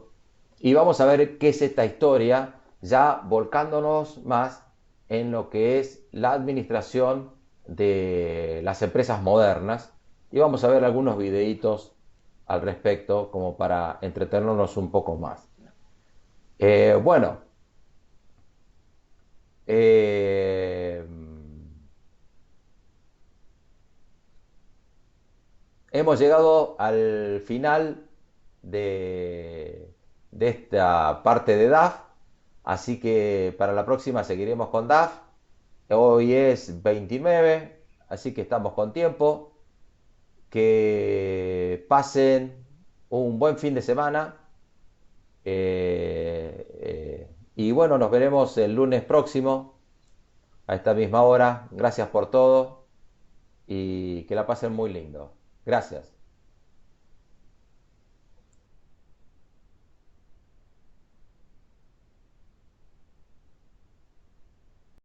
y vamos a ver qué es esta historia, ya volcándonos más en lo que es la administración de las empresas modernas, y vamos a ver algunos videitos al respecto como para entretenernos un poco más. Bueno, eh, hemos llegado al final de esta parte de DAF, así que para la próxima seguiremos con DAF. Hoy es 29, así que estamos con tiempo. Que pasen un buen fin de semana. Y bueno, nos veremos el lunes próximo a esta misma hora. Gracias por todo y que la pasen muy lindo. Gracias.